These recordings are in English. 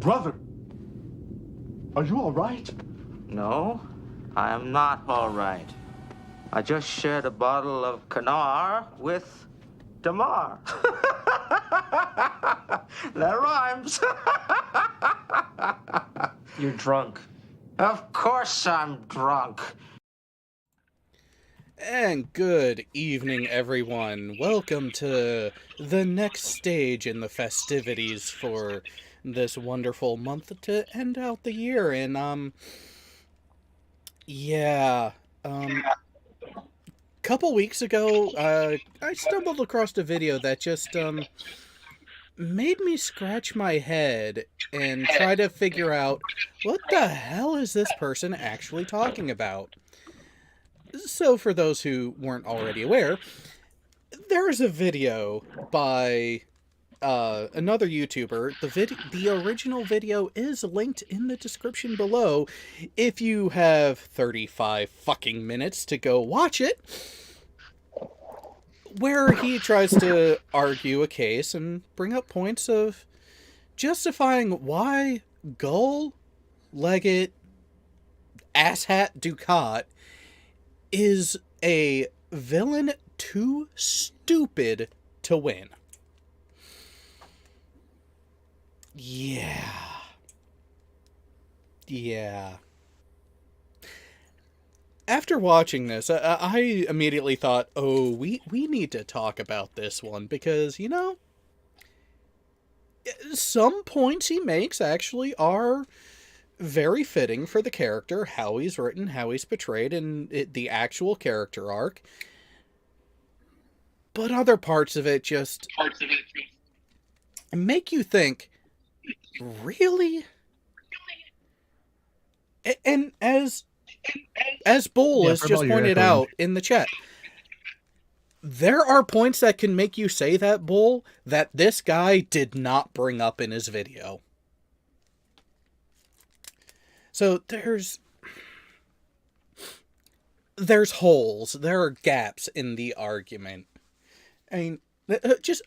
Brother, are you all right? No, I am not all right. I just shared a bottle of Kanar with Damar. That rhymes. You're drunk. Of course I'm drunk. And good evening, everyone. Welcome to the next stage in the festivities for this wonderful month to end out the year. And, couple weeks ago, I stumbled across a video that just, made me scratch my head and try to figure out what the hell is this person actually talking about. So, for those who weren't already aware, there is a video by another YouTuber. The original video is linked in the description below if you have 35 fucking minutes to go watch it, where he tries to argue a case and bring up points of justifying why gull-legged asshat Dukat is a villain too stupid to win. Yeah. After watching this, I immediately thought, oh, we need to talk about this one, because, you know, some points he makes actually are very fitting for the character, how he's written, how he's portrayed, and the actual character arc. But other parts of it just make you think, really? And as Bull has just pointed out in the chat, there are points that can make you say that, Bull, that this guy did not bring up in his video. So there's holes, there are gaps in the argument. I mean, just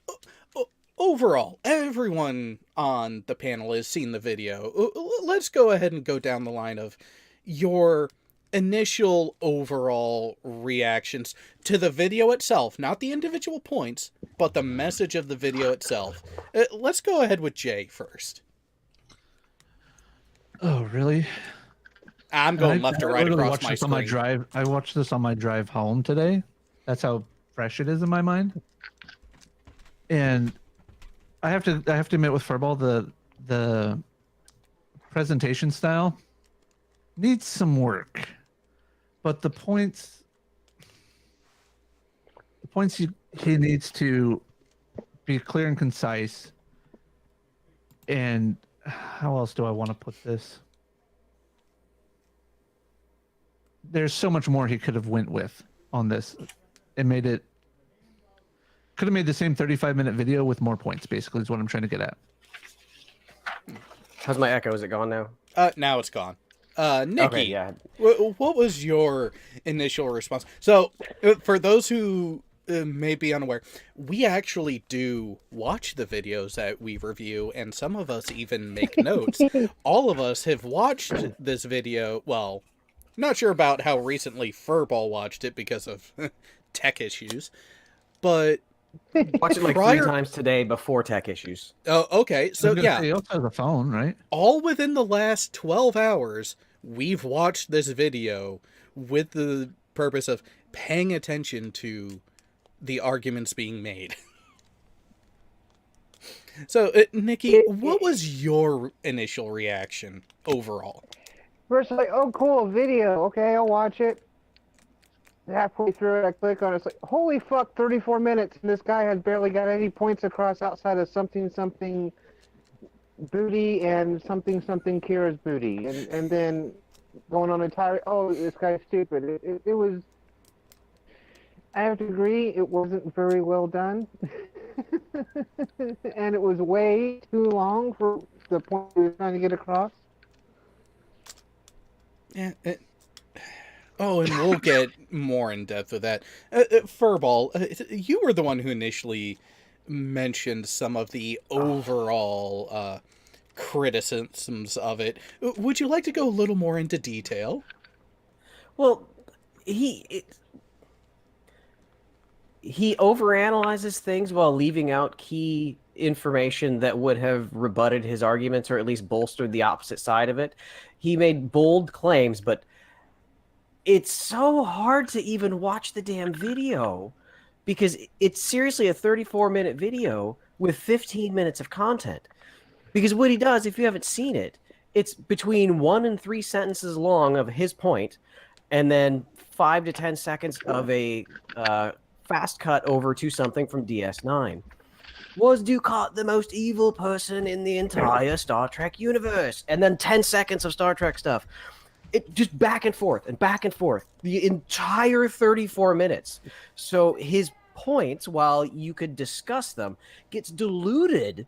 overall, everyone on the panel has seen the video. Let's go ahead and go down the line of your initial overall reactions to the video itself. Not the individual points, but the message of the video itself. Let's go ahead with Jay first. Oh, really? I'm going left to right across my screen. I watched this on my drive home today. That's how fresh it is in my mind. And I have to admit, with Furball, the presentation style needs some work, but the points he needs to be clear and concise. And how else do I want to put this? There's so much more he could have went with on this. It could have made the same 35-minute video with more points, basically, is what I'm trying to get at. How's my echo? Is it gone now? Now it's gone. Nikki, okay, yeah. What was your initial response? So, for those who may be unaware, we actually do watch the videos that we review, and some of us even make notes. All of us have watched this video. Well, not sure about how recently Furball watched it because of tech issues, but watched it like 3 times today before tech issues. Oh, okay. So yeah, he also has a phone, right? All within the last 12 hours, we've watched this video with the purpose of paying attention to the arguments being made. So, Nikki, what was your initial reaction overall? First, like, oh, cool, video. Okay, I'll watch it. Halfway through it, I click on it. It's like, holy fuck, 34 minutes. And this guy has barely got any points across outside of something booty and something Kira's booty. And then going on entire, oh, this guy's stupid. It was, I have to agree, it wasn't very well done. And it was way too long for the point we were trying to get across. Yeah, oh, and we'll get more in depth with that. Furball, you were the one who initially mentioned some of the overall criticisms of it. Would you like to go a little more into detail? Well, he overanalyzes things while leaving out key information that would have rebutted his arguments or at least bolstered the opposite side of it. He made bold claims, but it's so hard to even watch the damn video because it's seriously a 34-minute video with 15 minutes of content. Because what he does, if you haven't seen it, it's between 1 and 3 sentences long of his point, and then 5 to 10 seconds of a fast cut over to something from DS9. Was Dukat the most evil person in the entire Star Trek universe? And then 10 seconds of Star Trek stuff. It just back and forth and back and forth. The entire 34 minutes. So his points, while you could discuss them, gets diluted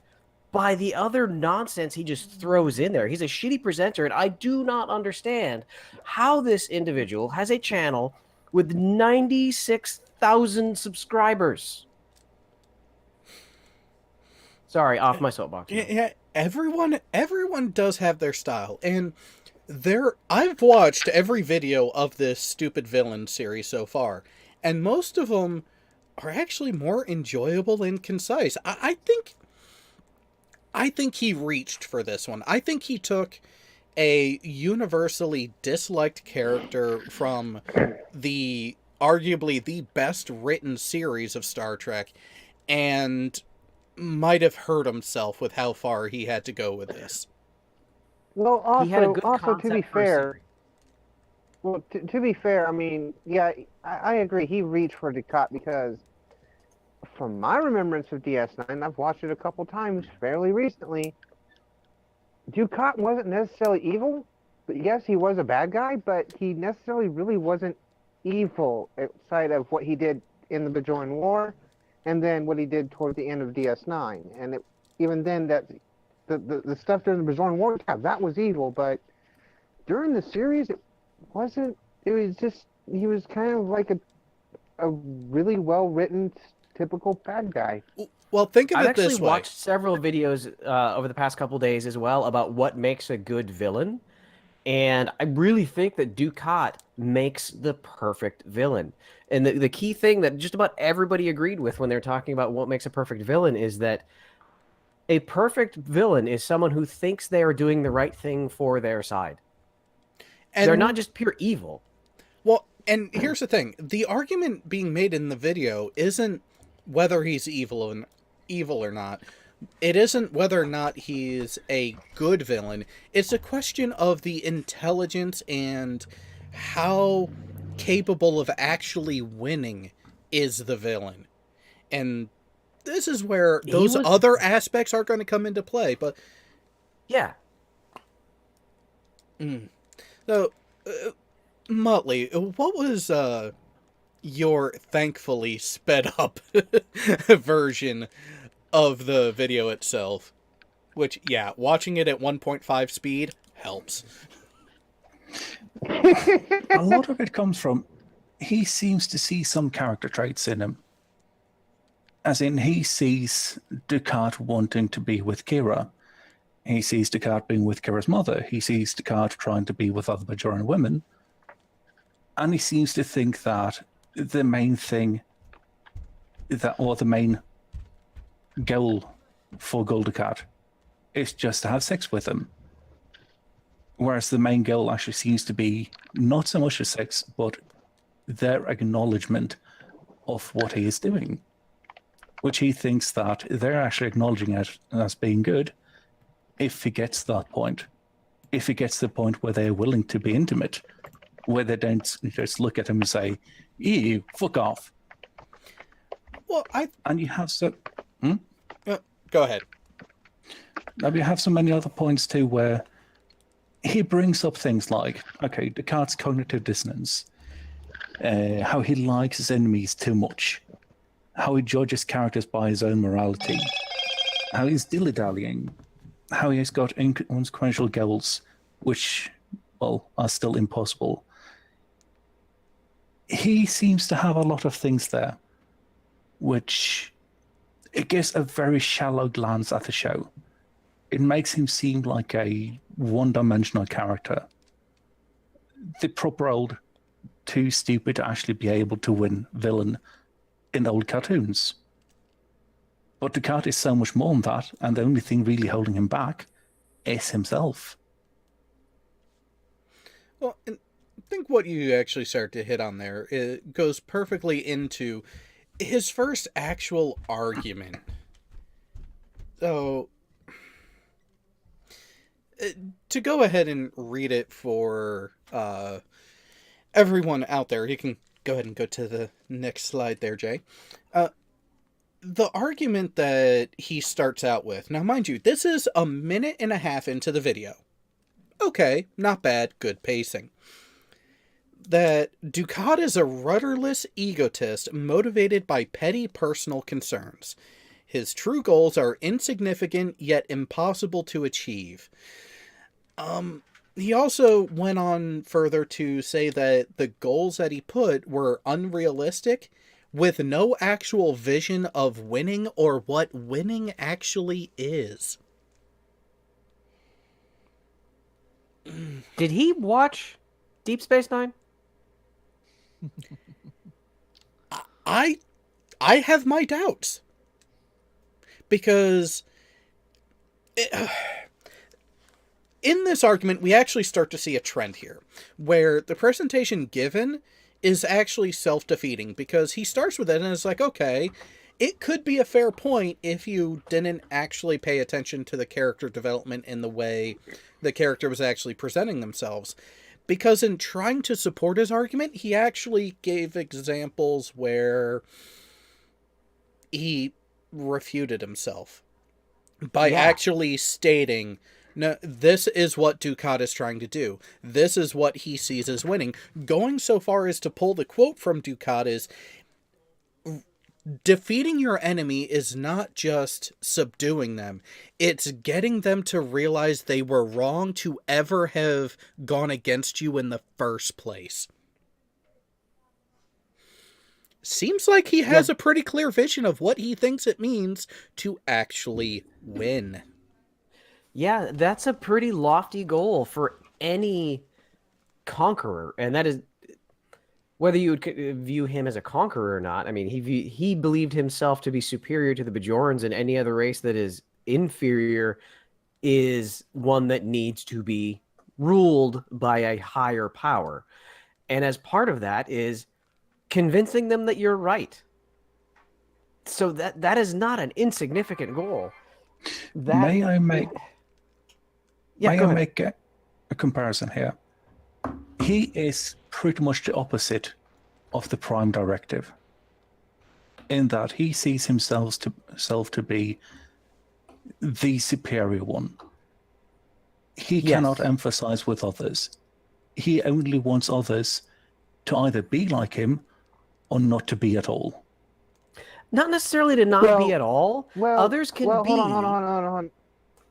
by the other nonsense he just throws in there. He's a shitty presenter, and I do not understand how this individual has a channel with 96,000 subscribers. Sorry, off my soapbox. Yeah, everyone does have their style, and I've watched every video of this stupid villain series so far, and most of them are actually more enjoyable and concise. I think he reached for this one. I think he took a universally disliked character from the arguably the best written series of Star Trek and might have hurt himself with how far he had to go with this. Well, He had a good also to be concept for a fair, series. well, to be fair, I mean, yeah, I agree. He reached for Dukat because, from my remembrance of DS9, I've watched it a couple times fairly recently. Dukat wasn't necessarily evil, but yes, he was a bad guy, but he necessarily really wasn't evil outside of what he did in the Bajoran War, and then what he did toward the end of DS9. And even then, that the stuff during the Bajoran War, yeah, that was evil, but during the series, it wasn't. It was just, he was kind of like a really well-written, typical bad guy. Well, think of I've it this actually way. watched several videos over the past couple days as well about what makes a good villain. And I really think that Dukat makes the perfect villain. And the key thing that just about everybody agreed with when they're talking about what makes a perfect villain is that a perfect villain is someone who thinks they are doing the right thing for their side. And They're not just pure evil. Well, and here's the thing. The argument being made in the video isn't whether he's evil or not. It isn't whether or not he's a good villain. It's a question of the intelligence and how capable of actually winning is the villain. And this is where those other aspects are going to come into play. But Yeah. So, Motley, what was your thankfully sped up version of the video itself? Which, yeah, watching it at 1.5 speed helps. A lot of it comes from, he seems to see some character traits in him. As in, he sees Dukat wanting to be with Kira. He sees Dukat being with Kira's mother. He sees Dukat trying to be with other Bajoran women. And he seems to think that the main thing, or the main goal for Gul Dukat is just to have sex with him. Whereas the main goal actually seems to be not so much the sex, but their acknowledgement of what he is doing. Which he thinks that they're actually acknowledging it as being good if he gets that point. If he gets to the point where they're willing to be intimate, where they don't just look at him and say, ew, fuck off. Well, And you have so... go ahead. Now you have so many other points too where he brings up things like, okay, Descartes' cognitive dissonance, how he likes his enemies too much, how he judges characters by his own morality, how he's dilly-dallying, how he has got inconsequential goals, which, well, are still impossible. He seems to have a lot of things there, which it gives a very shallow glance at the show. it makes him seem like a one-dimensional character. The proper old too stupid to actually be able to win villain in old cartoons. But Dukat is so much more than that, and the only thing really holding him back is himself. Well, and I think what you actually start to hit on there, it goes perfectly into his first actual argument. So, to go ahead and read it for everyone out there, you can go ahead and go to the next slide there, Jay. The argument that he starts out with, now mind you, this is a minute and a half into the video. Okay, not bad, good pacing. That Dukat is a rudderless egotist motivated by petty personal concerns. His true goals are insignificant yet impossible to achieve. He also went on further to say that the goals that he put were unrealistic, with no actual vision of winning or what winning actually is. Did he watch Deep Space Nine? I have my doubts. Because in this argument, we actually start to see a trend here, where the presentation given is actually self-defeating, because he starts with it and it's like, okay, it could be a fair point if you didn't actually pay attention to the character development in the way the character was actually presenting themselves. Because in trying to support his argument, he actually gave examples where he refuted himself by actually stating, no, this is what Dukat is trying to do. This is what he sees as winning. Going so far as to pull the quote from Dukat is, defeating your enemy is not just subduing them. It's getting them to realize they were wrong to ever have gone against you in the first place. Seems like he has a pretty clear vision of what he thinks it means to actually win. Yeah, that's a pretty lofty goal for any conqueror, and that is whether you would view him as a conqueror or not. I mean, he believed himself to be superior to the Bajorans, and any other race that is inferior is one that needs to be ruled by a higher power. And as part of that is convincing them that you're right. So that is not an insignificant goal. May I make a comparison here? He is pretty much the opposite of the Prime Directive, in that he sees himself to be the superior one. He cannot emphasize with others. He only wants others to either be like him or not to be at all. Not necessarily to not be at all. Well, Others can be. Hold on.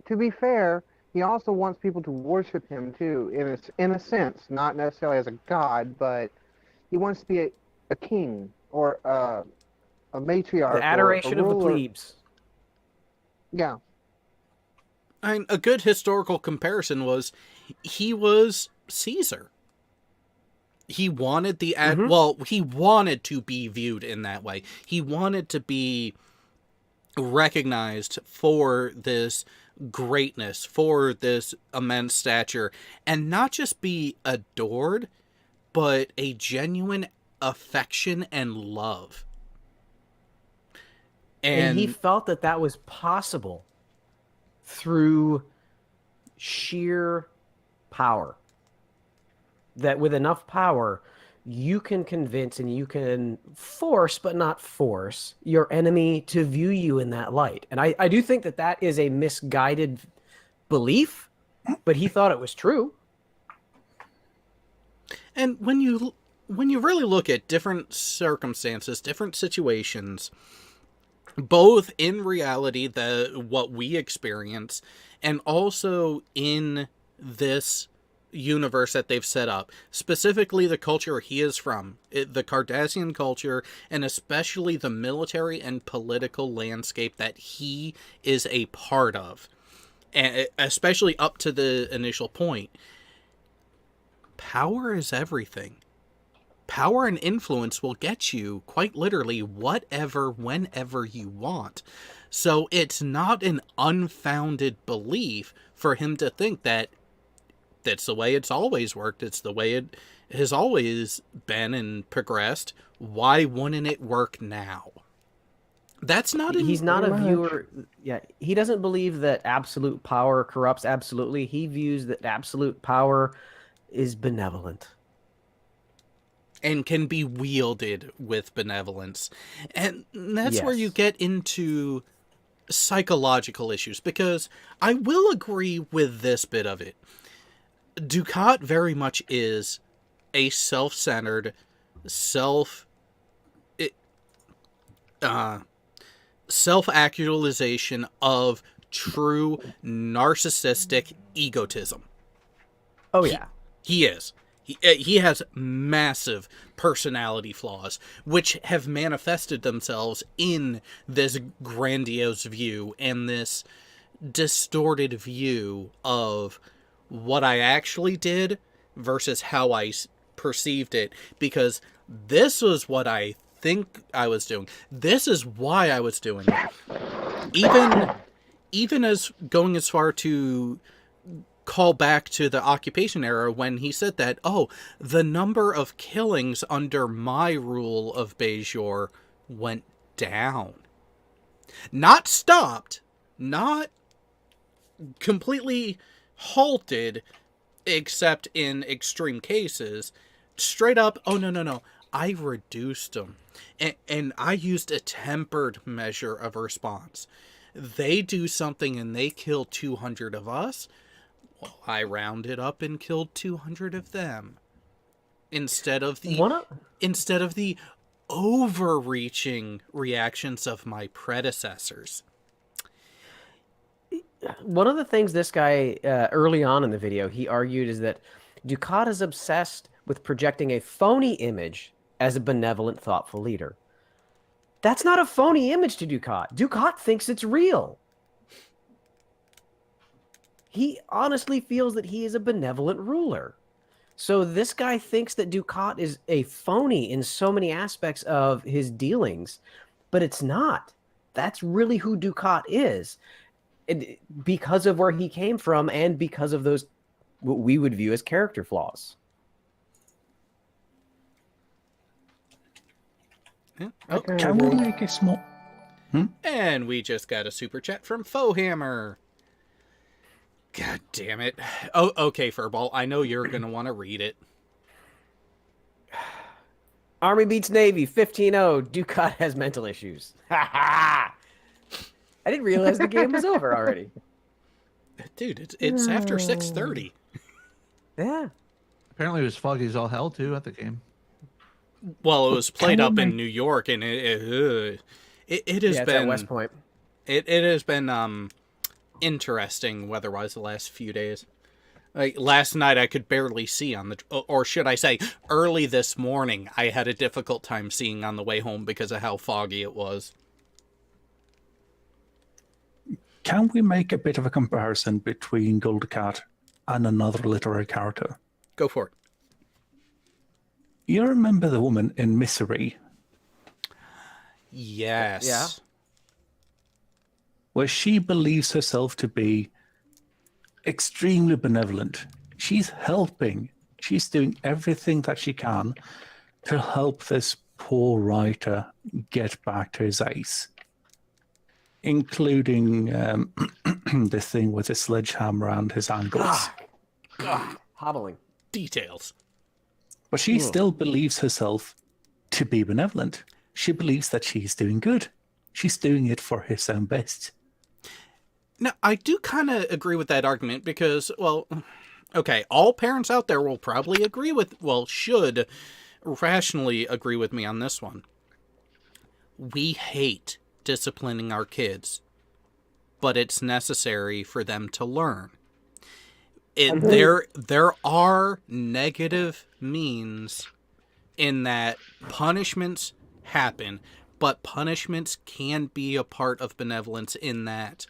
To be fair, he also wants people to worship him too, in a sense, not necessarily as a god, but he wants to be a king or a matriarch. The adoration of the plebes. Yeah. I mean, a good historical comparison was he was Caesar. He wanted he wanted to be viewed in that way. He wanted to be recognized for this greatness, for this immense stature, and not just be adored, but a genuine affection and love. And he felt that was possible through sheer power. That with enough power, you can convince and you can force, but not force, your enemy to view you in that light. And I do think that is a misguided belief, but he thought it was true. And when you really look at different circumstances, different situations, both in reality, what we experience, and also in this universe that they've set up, specifically the culture he is from, the Cardassian culture, and especially the military and political landscape that he is a part of. and especially up to the initial point, power is everything. Power and influence will get you, quite literally, whatever, whenever you want. So it's not an unfounded belief for him to think that that's the way it's always worked. It's the way it has always been and progressed. Why wouldn't it work now? That's not... He's not a viewer. Yeah, he doesn't believe that absolute power corrupts absolutely. He views that absolute power is benevolent. And can be wielded with benevolence. And that's where you Yes. get into psychological issues, because I will agree with this bit of it. Dukat very much is a self-centered, self-actualization of true narcissistic egotism. Oh, yeah. He is. He has massive personality flaws, which have manifested themselves in this grandiose view and this distorted view of what I actually did versus how I perceived it, because this was what I think I was doing. This is why I was doing it. Even as going as far to call back to the occupation era when he said that, oh, the number of killings under my rule of Bejor went down. Not stopped, not completely halted, except in extreme cases. Straight up, oh, no, I reduced them. And I used a tempered measure of response. They do something and they kill 200 of us. Well, I rounded up and killed 200 of them. Instead of the overreaching reactions of my predecessors. One of the things this guy, early on in the video, he argued is that Dukat is obsessed with projecting a phony image as a benevolent, thoughtful leader. That's not a phony image to Dukat. Dukat thinks it's real. He honestly feels that he is a benevolent ruler. So this guy thinks that Dukat is a phony in so many aspects of his dealings, but it's not. That's really who Dukat is. And because of where he came from and because of those, what we would view as character flaws. Yeah. Oh, Can we make a small... and we just got a super chat from Fohammer. God damn it. Oh, okay, Furball. I know you're going to want to read it. Army beats Navy 15-0. Dukat has mental issues. Ha ha! I didn't realize the game was over already. Dude, it's after 6:30. Yeah. Apparently it was foggy as all hell too at the game. Well, it was played up in New York, and it has It's been at West Point. It has been interesting weather-wise the last few days. Like last night, I could barely see on the, or should I say, early this morning, I had a difficult time seeing on the way home because of how foggy it was. Can we make a bit of a comparison between Dukat and another literary character? Go for it. You remember the woman in Misery? Yes. Yeah. Where she believes herself to be extremely benevolent. She's helping. She's doing everything that she can to help this poor writer get back to his ace. Including the thing with his sledgehammer and his angles. Hobbling. Details. But she still believes herself to be benevolent. She believes that she's doing good. She's doing it for his own best. Now, I do kind of agree with that argument because, well, okay, all parents out there will probably agree with, well, should rationally agree with me on this one. We hate disciplining our kids, but it's necessary for them to learn. There are negative means in that punishments happen, but punishments can be a part of benevolence in that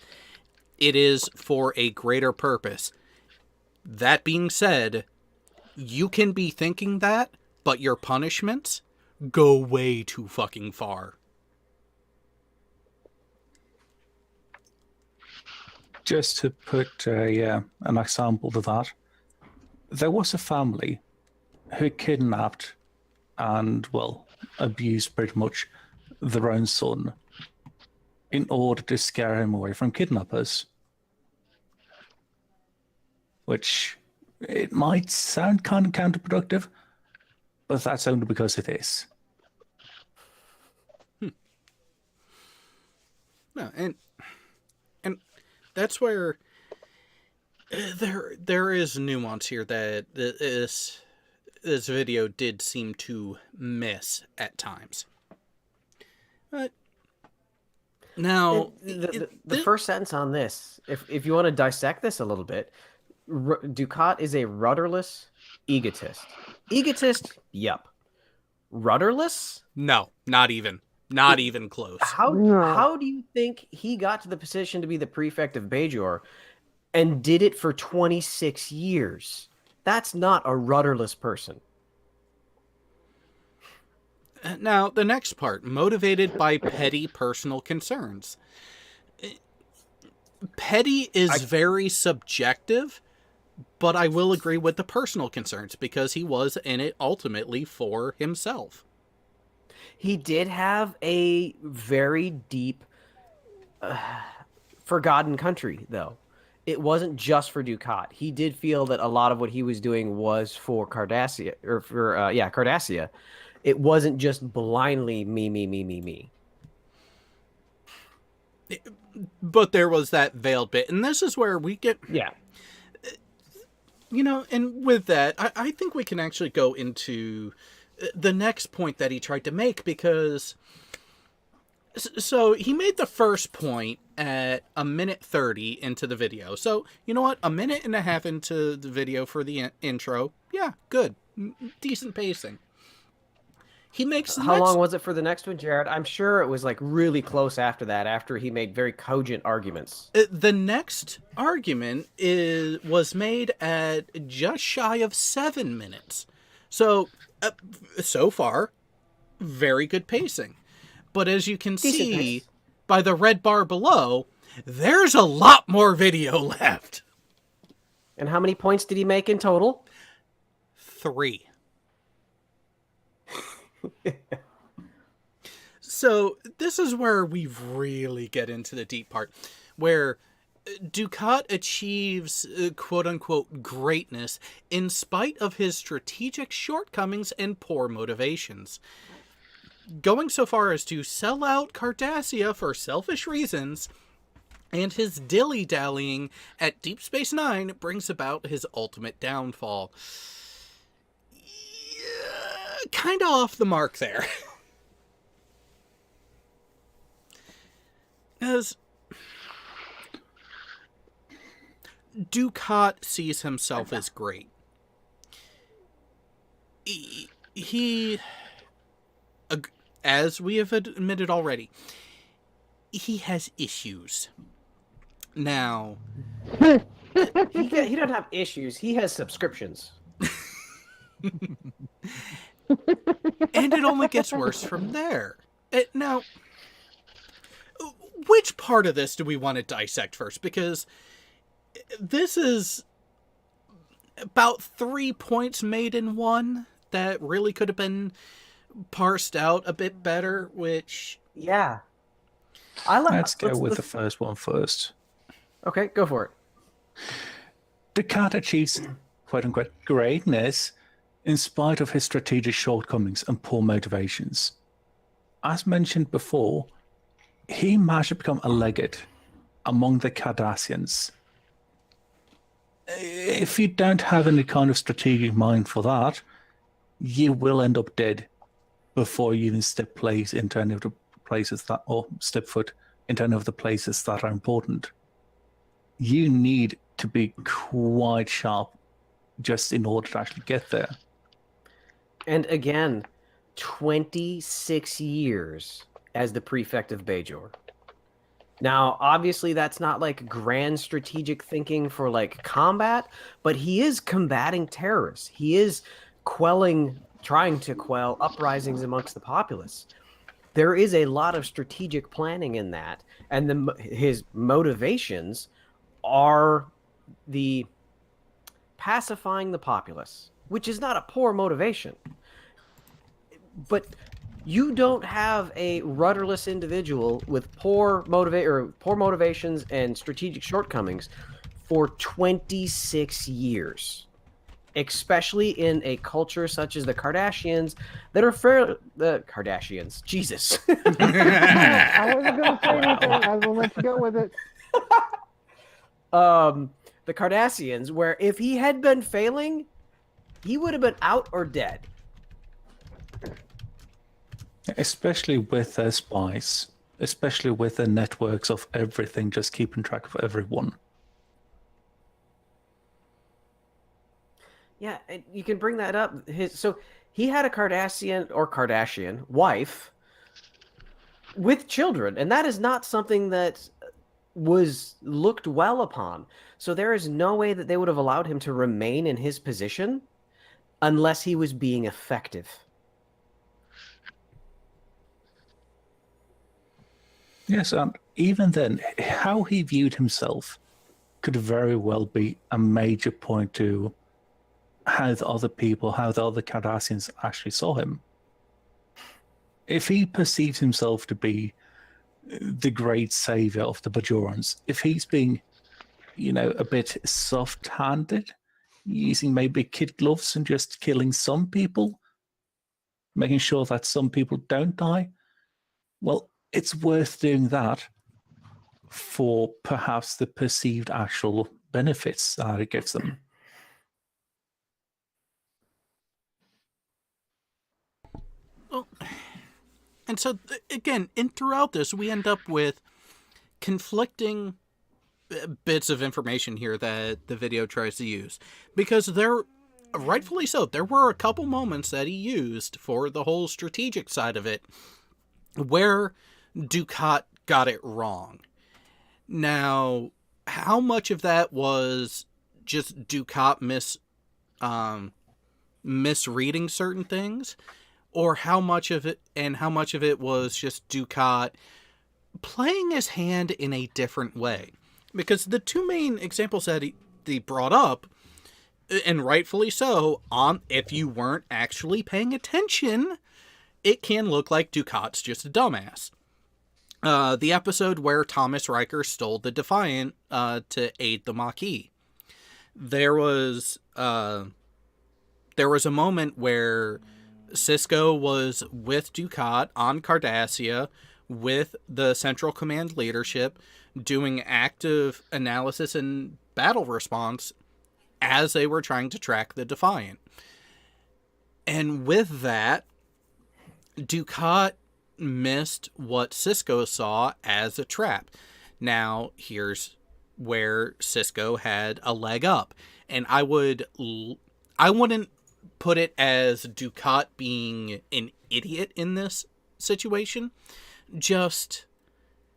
it is for a greater purpose. That being said, you can be thinking that, but your punishments go way too fucking far. Just to put an example to that, there was a family who kidnapped and, well, abused pretty much their own son in order to scare him away from kidnappers. Which, it might sound kind of counterproductive, but that's only because it is. No, and that's where there is nuance here that this video did seem to miss at times. But now, the first sentence on this, if you want to dissect this a little bit, Dukat is a rudderless egotist. Egotist, yep. Rudderless? No, not even close. How do you think he got to the position to be the prefect of Bajor and did it for 26 years? That's not a rudderless person. Now, the next part, motivated by petty personal concerns. Petty is very subjective, but I will agree with the personal concerns because he was in it ultimately for himself. He did have a very deep, forgotten country, though. It wasn't just for Dukat. He did feel that a lot of what he was doing was for Cardassia, or for Cardassia. It wasn't just blindly me. But there was that veiled bit, and this is where we get... Yeah. You know, and with that, I think we can actually go into the next point that he tried to make, because... So, he made the first point at 1:30 into the video. So, you know what? 1.5 minutes into the video for the intro. Yeah, good. Decent pacing. He makes the How long was it for the next one, Jared? I'm sure it was like really close after that, after he made very cogent arguments. The next argument was made at just shy of 7 minutes. So, so far, very good pacing. But as you can see by the red bar below, there's a lot more video left. And how many points did he make in total? 3. So this is where we really get into the deep part, where Dukat achieves quote-unquote greatness in spite of his strategic shortcomings and poor motivations. Going so far as to sell out Cardassia for selfish reasons, and his dilly-dallying at Deep Space Nine brings about his ultimate downfall. Yeah, kind of off the mark there. As Dukat sees himself as great. He, as we have admitted already, he has issues. Now, he don't have issues. He has subscriptions. And it only gets worse from there. Now, which part of this do we want to dissect first? Because this is about 3 points made in one that really could have been parsed out a bit better, which... Yeah. Let's go with the first one first. Okay, go for it. Dukat achieves, quote-unquote, greatness in spite of his strategic shortcomings and poor motivations. As mentioned before, he managed to become a legate among the Cardassians. If you don't have any kind of strategic mind for that, you will end up dead before you even step foot into any of the places that are important. You need to be quite sharp just in order to actually get there. And again, 26 years as the prefect of Bajor. Now, obviously, that's not like grand strategic thinking for like combat, but he is combating terrorists. He is trying to quell uprisings amongst the populace. There is a lot of strategic planning in that, and his motivations are the pacifying the populace, which is not a poor motivation. But you don't have a rudderless individual with poor motivations and strategic shortcomings for 26 years, especially in a culture such as the Kardashians that are the Kardashians. Jesus. I wasn't going to say anything. I was going to let you go with it. The Cardassians, where if he had been failing, he would have been out or dead. Especially with their spies, especially with their networks of everything, just keeping track of everyone. Yeah, and you can bring that up. So he had a Kardashian wife with children, and that is not something that was looked well upon. So there is no way that they would have allowed him to remain in his position unless he was being effective. Yes, and even then, how he viewed himself could very well be a major point to how the other Cardassians actually saw him. If he perceives himself to be the great savior of the Bajorans, if he's being, a bit soft-handed, using maybe kid gloves and just killing some people, making sure that some people don't die, well, it's worth doing that for perhaps the perceived actual benefits that it gives them. Well, and so, again, throughout this, we end up with conflicting bits of information here that the video tries to use. Because rightfully so, there were a couple moments that he used for the whole strategic side of it where Dukat got it wrong. Now, how much of that was just Dukat misreading certain things, or how much of it was just Dukat playing his hand in a different way? Because the two main examples that he brought up, and rightfully so, if you weren't actually paying attention, it can look like Dukat's just a dumbass. The episode where Thomas Riker stole the Defiant to aid the Maquis. There was a moment where Sisko was with Dukat on Cardassia with the Central Command leadership doing active analysis and battle response as they were trying to track the Defiant. And with that, Dukat missed what Sisko saw as a trap. Now, here's where Sisko had a leg up. And I wouldn't put it as Dukat being an idiot in this situation, just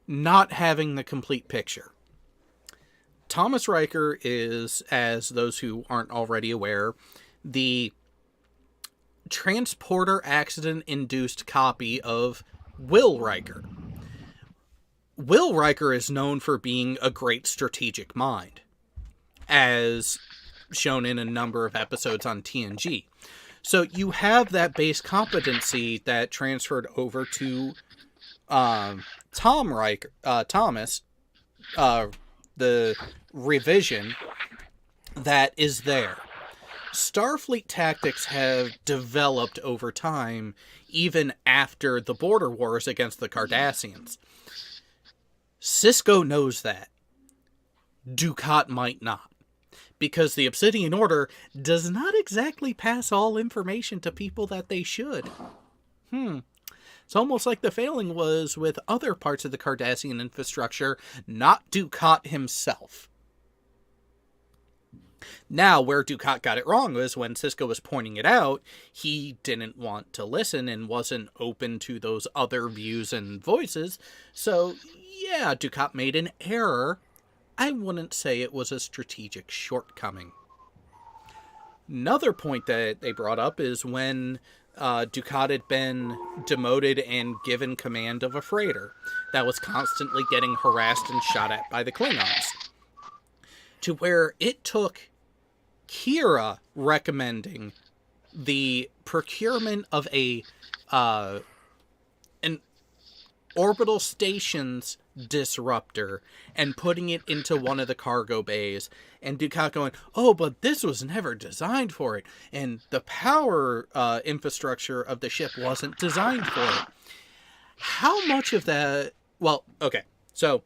not having the complete picture. Thomas Riker is, as those who aren't already aware, the transporter accident-induced copy of Will Riker. Will Riker is known for being a great strategic mind, as shown in a number of episodes on TNG. So you have that base competency that transferred over to Thomas, the revision that is there. Starfleet tactics have developed over time, even after the border wars against the Cardassians. Sisko knows that. Dukat might not. Because the Obsidian Order does not exactly pass all information to people that they should. It's almost like the failing was with other parts of the Cardassian infrastructure, not Dukat himself. Now, where Dukat got it wrong was when Sisko was pointing it out, he didn't want to listen and wasn't open to those other views and voices. So, yeah, Dukat made an error. I wouldn't say it was a strategic shortcoming. Another point that they brought up is when Dukat had been demoted and given command of a freighter that was constantly getting harassed and shot at by the Klingons, to where it took Kira recommending the procurement of an orbital station's disruptor and putting it into one of the cargo bays, and Dukat going, oh, but this was never designed for it, and the power infrastructure of the ship wasn't designed for it. How much of that... Well, okay, so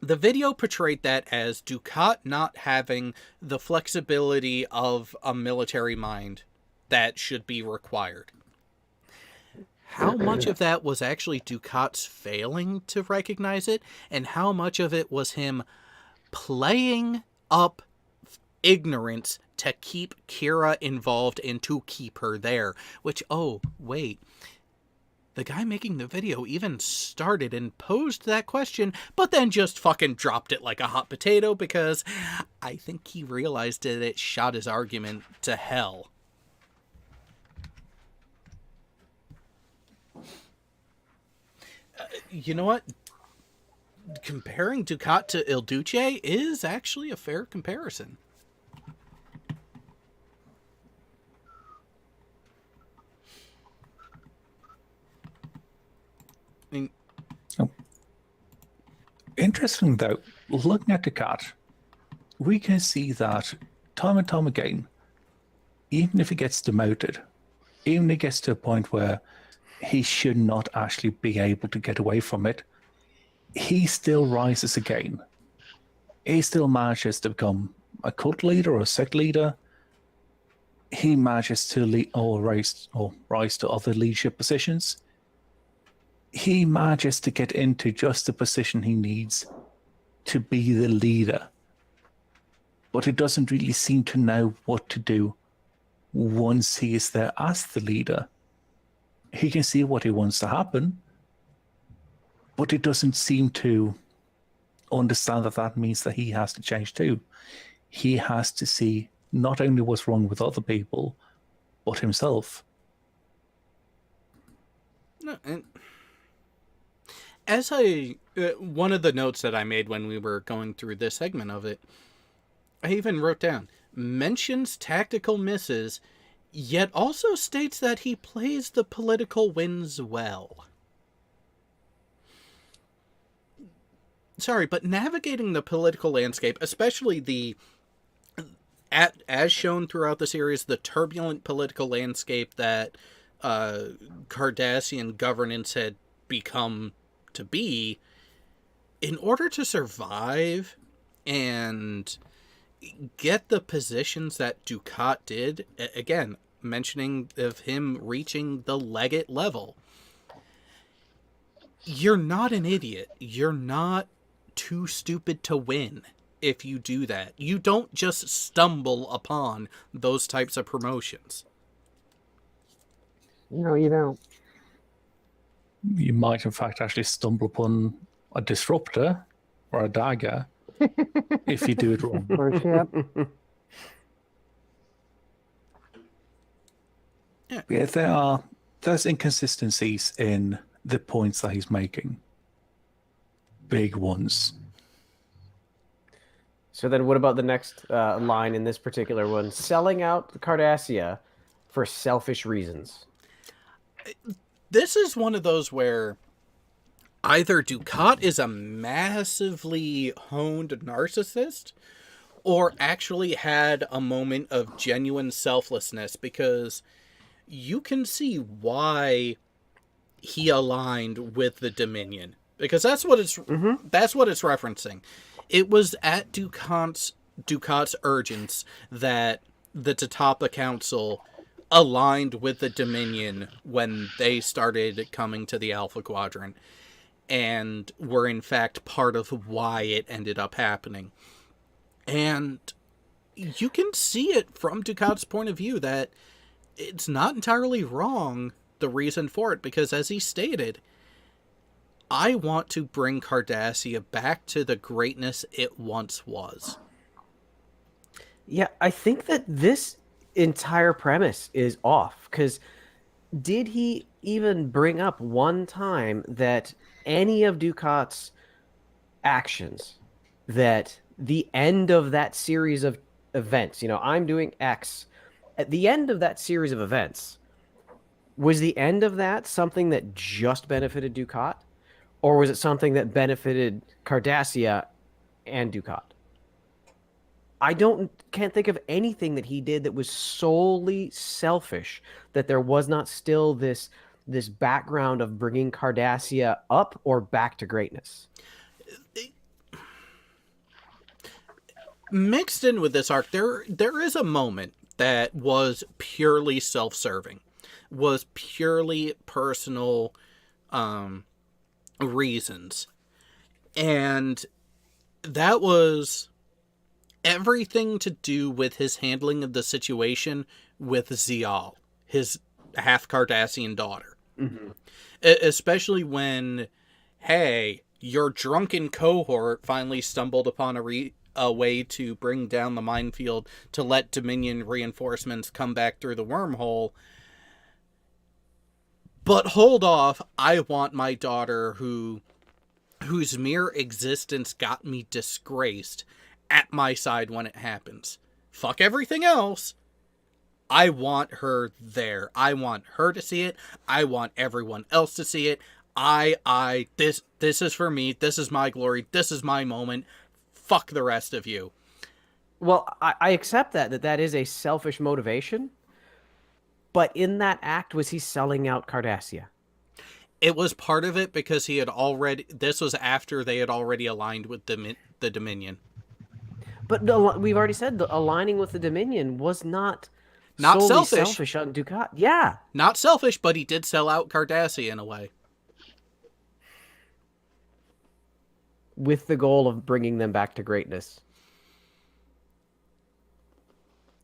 the video portrayed that as Dukat not having the flexibility of a military mind that should be required. How much of that was actually Dukat's failing to recognize it, and how much of it was him playing up ignorance to keep Kira involved and to keep her there? Which, oh, wait, the guy making the video even started and posed that question, but then just fucking dropped it like a hot potato because I think he realized that it shot his argument to hell. You know what? Comparing Dukat to Il Duce is actually a fair comparison. I mean, Interesting, though, looking at Dukat, we can see that time and time again, even if he gets demoted, even if he gets to a point where he should not actually be able to get away from it, he still rises again. He still manages to become a cult leader or a sect leader. He manages to lead or rise to other leadership positions. He manages to get into just the position he needs to be the leader. But he doesn't really seem to know what to do once he is there as the leader. He can see what he wants to happen, but he doesn't seem to understand that that means that he has to change too. He has to see not only what's wrong with other people, but himself. No, and one of the notes that I made when we were going through this segment of it, I even wrote down, mentions tactical misses, yet also states that he plays the political wins well. Sorry, but navigating the political landscape, especially as shown throughout the series, the turbulent political landscape that Cardassian governance had become to be, in order to survive and get the positions that Dukat did, again, mentioning of him reaching the legate level, you're not an idiot. You're not too stupid to win if you do that. You don't just stumble upon those types of promotions. No, you don't. You might, in fact, actually stumble upon a disruptor or a dagger if you do it wrong. Or a ship. Yeah, there's inconsistencies in the points that he's making. Big ones. So then what about the next line in this particular one? Selling out Cardassia for selfish reasons. This is one of those where either Dukat is a massively honed narcissist or actually had a moment of genuine selflessness, because you can see why he aligned with the Dominion, because that's what it's referencing. It was at Dukat's urgence that the Tatapa Council aligned with the Dominion when they started coming to the Alpha Quadrant, and were in fact part of why it ended up happening. And you can see it from Dukat's point of view that it's not entirely wrong, the reason for it, because as he stated, I want to bring Cardassia back to the greatness it once was. Yeah, I think that this entire premise is off, because did he even bring up one time that any of Dukat's actions, that the end of that series of events, I'm doing X, at the end of that series of events, was the end of that something that just benefited Dukat? Or was it something that benefited Cardassia and Dukat? Can't think of anything that he did that was solely selfish, that there was not still this background of bringing Cardassia up or back to greatness. Mixed in with this arc, there is a moment that was purely self-serving, was purely personal reasons. And that was everything to do with his handling of the situation with Zial, his half-Cardassian daughter. Mm-hmm. Especially when, hey, your drunken cohort finally stumbled upon a way to bring down the minefield to let Dominion reinforcements come back through the wormhole. But hold off, I want my daughter, whose mere existence got me disgraced, at my side when it happens. Fuck everything else. I want her there. I want her to see it. I want everyone else to see it. This is for me. This is my glory. This is my moment. Fuck the rest of you. Well, I accept that is a selfish motivation. But in that act, was he selling out Cardassia? It was part of it because this was after they had already aligned with the Dominion. But we've already said the aligning with the Dominion was not solely selfish on Dukat. Yeah. Not selfish, but he did sell out Cardassia in a way. With the goal of bringing them back to greatness.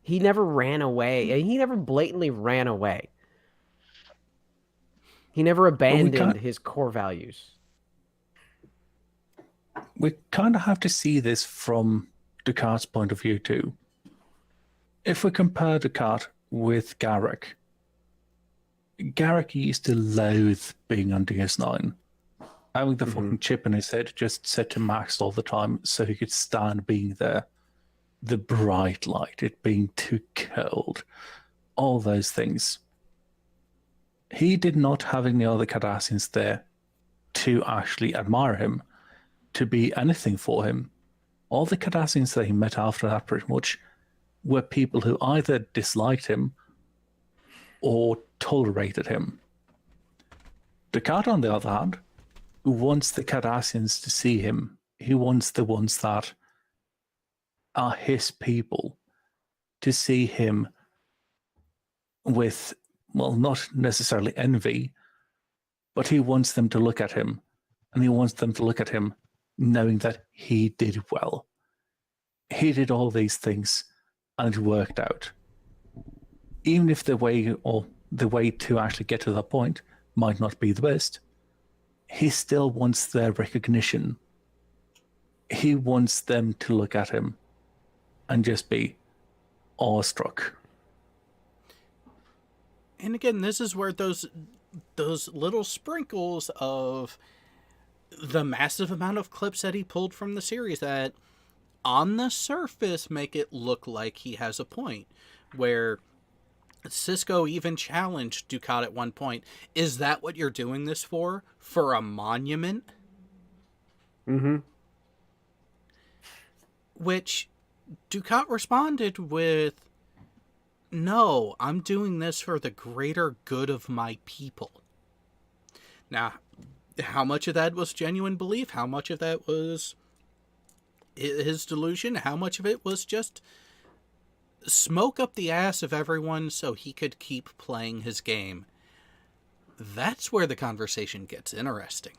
He never ran away. He never blatantly ran away. He never abandoned his core values. We kind of have to see this from Dukat's point of view too. If we compare Dukat with Garrick used to loathe being on DS9. Having the fucking chip in his head just set to max all the time so he could stand being there. The bright light, it being too cold, all those things. He did not have any other Cardassians there to actually admire him, to be anything for him. All the Cardassians that he met after that pretty much were people who either disliked him or tolerated him. Dukat, on the other hand, who wants the Cardassians to see him, he wants the ones that are his people to see him with, well, not necessarily envy, but he wants them to look at him, and he wants them to look at him knowing that he did well. He did all these things, and it worked out. Even if the way to actually get to that point might not be the best, he still wants their recognition. He wants them to look at him and just be awestruck. And again, this is where those little sprinkles of the massive amount of clips that he pulled from the series that on the surface make it look like he has a point, where Sisko even challenged Dukat at one point, is that what you're doing this for? For a monument? Mm-hmm. Which Dukat responded with, no, I'm doing this for the greater good of my people. Now, how much of that was genuine belief? How much of that was his delusion? How much of it was just smoke up the ass of everyone so he could keep playing his game? That's where the conversation gets interesting.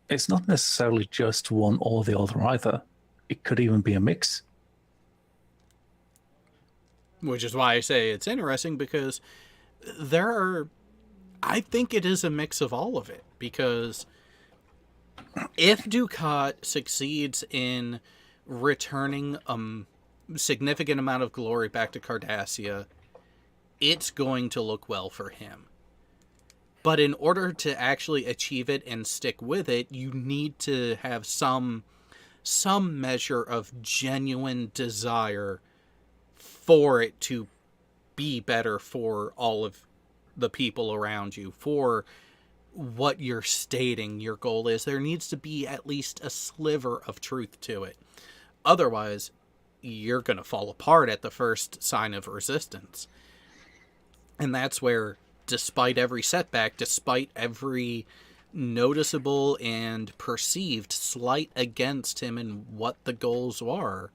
It's not necessarily just one or the other either. it could even be a mix. Which is why I say it's interesting, because I think it is a mix of all of it, because if Dukat succeeds in returning a significant amount of glory back to Cardassia, it's going to look well for him. But in order to actually achieve it and stick with it, you need to have some measure of genuine desire for it to be better for all of the people around you, for what you're stating your goal is. There needs to be at least a sliver of truth to it. Otherwise, you're going to fall apart at the first sign of resistance. And that's where, despite every setback, despite every noticeable and perceived slight against him and what the goals were,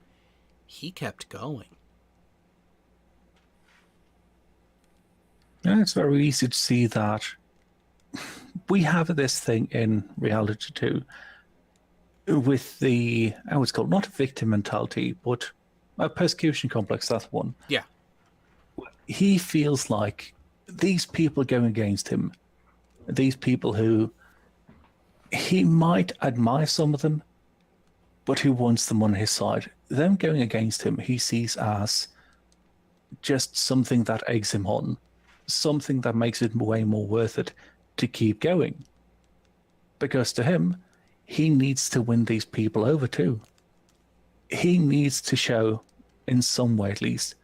he kept going. Yeah, it's very easy to see that we have this thing in reality too, with the, I would call it not a victim mentality, but a persecution complex, that's one. Yeah. He feels like these people going against him, these people who he might admire some of them, but who wants them on his side, them going against him, he sees as just something that eggs him on, something that makes it way more worth it to keep going. Because to him, he needs to win these people over too. He needs to show, in some way at least,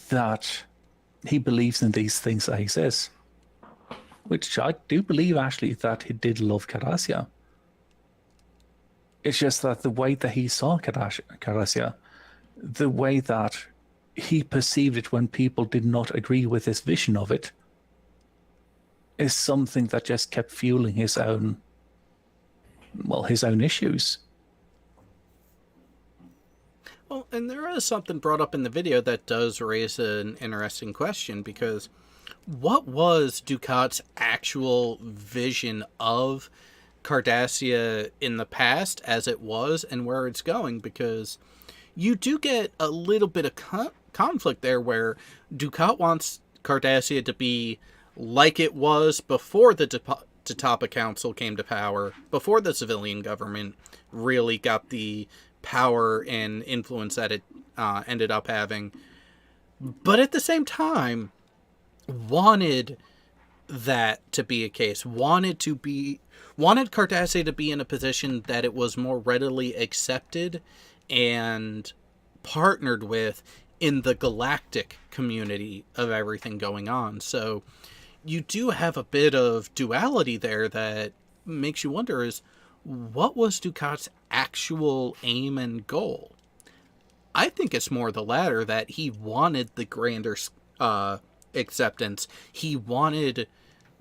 that he believes in these things that he says. Which I do believe, actually, that he did love Cardassia. It's just that the way that he saw Cardassia, the way that he perceived it when people did not agree with his vision of it, is something that just kept fueling his own issues. Well, and there is something brought up in the video that does raise an interesting question, because what was Dukat's actual vision of Cardassia in the past as it was and where it's going? Because you do get a little bit of conflict there, where Dukat wants Cardassia to be like it was before the Tatapa Council came to power, before the civilian government really got the power and influence that it ended up having. But at the same time, wanted that to be a case, wanted Cardassia to be in a position that it was more readily accepted and partnered with in the galactic community of everything going on. So you do have a bit of duality there that makes you wonder, is what was Dukat's actual aim and goal? I think it's more the latter, that he wanted the grander acceptance. He wanted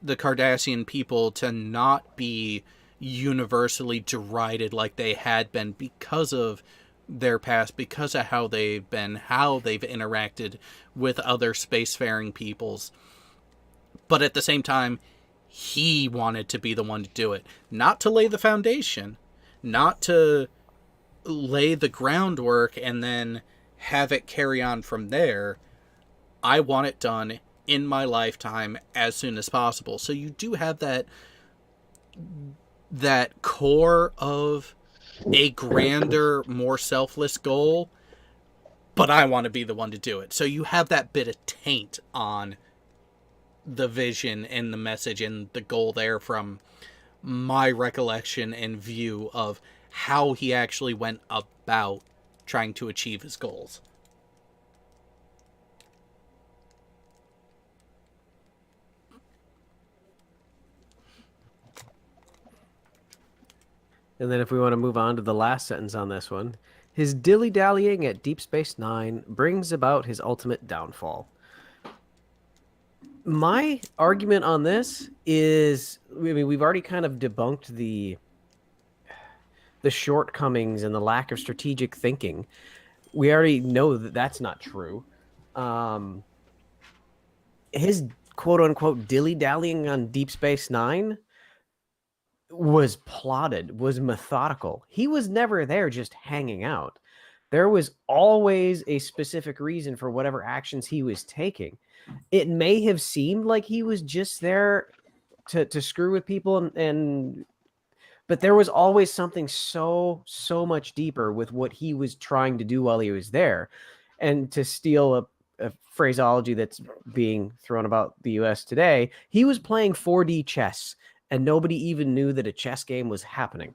the Cardassian people to not be universally derided like they had been because of their past, because of how they've interacted with other spacefaring peoples. But at the same time, he wanted to be the one to do it. Not to lay the foundation, not to lay the groundwork and then have it carry on from there. I want it done in my lifetime as soon as possible. So you do have that core of a grander, more selfless goal, but I want to be the one to do it. So you have that bit of taint on the vision and the message and the goal there, from my recollection and view of how he actually went about trying to achieve his goals. And then if we want to move on to the last sentence on this one, his dilly-dallying at Deep Space Nine brings about his ultimate downfall. My argument on this is, I mean, we've already kind of debunked the shortcomings and the lack of strategic thinking. We already know that that's not true. His quote-unquote dilly-dallying on Deep Space Nine was plotted, was methodical. He was never there just hanging out. There was always a specific reason for whatever actions he was taking. It may have seemed like he was just there to screw with people but there was always something so much deeper with what he was trying to do while he was there. And to steal a phraseology that's being thrown about the US today, he was playing 4D chess and nobody even knew that a chess game was happening.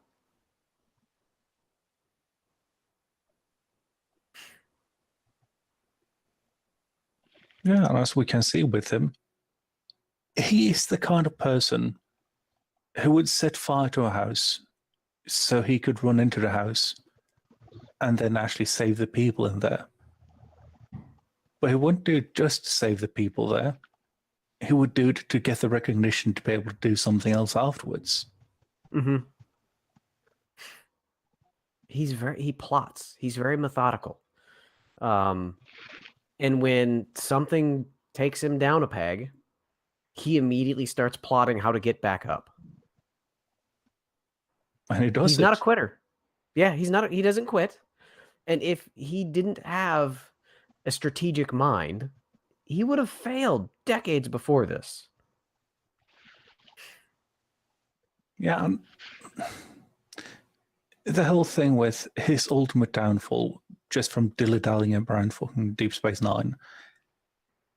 Yeah, and as we can see with him, he is the kind of person who would set fire to a house so he could run into the house and then actually save the people in there. But he wouldn't do it just to save the people there. He would do it to get the recognition to be able to do something else afterwards. Mm-hmm. He plots. He's very methodical. And when something takes him down a peg, he immediately starts plotting how to get back up. And he does. He's not a quitter. Yeah, he doesn't quit. And if he didn't have a strategic mind, he would have failed decades before this. Yeah, the whole thing with his ultimate downfall, just from dilly-dallying around fucking Deep Space Nine,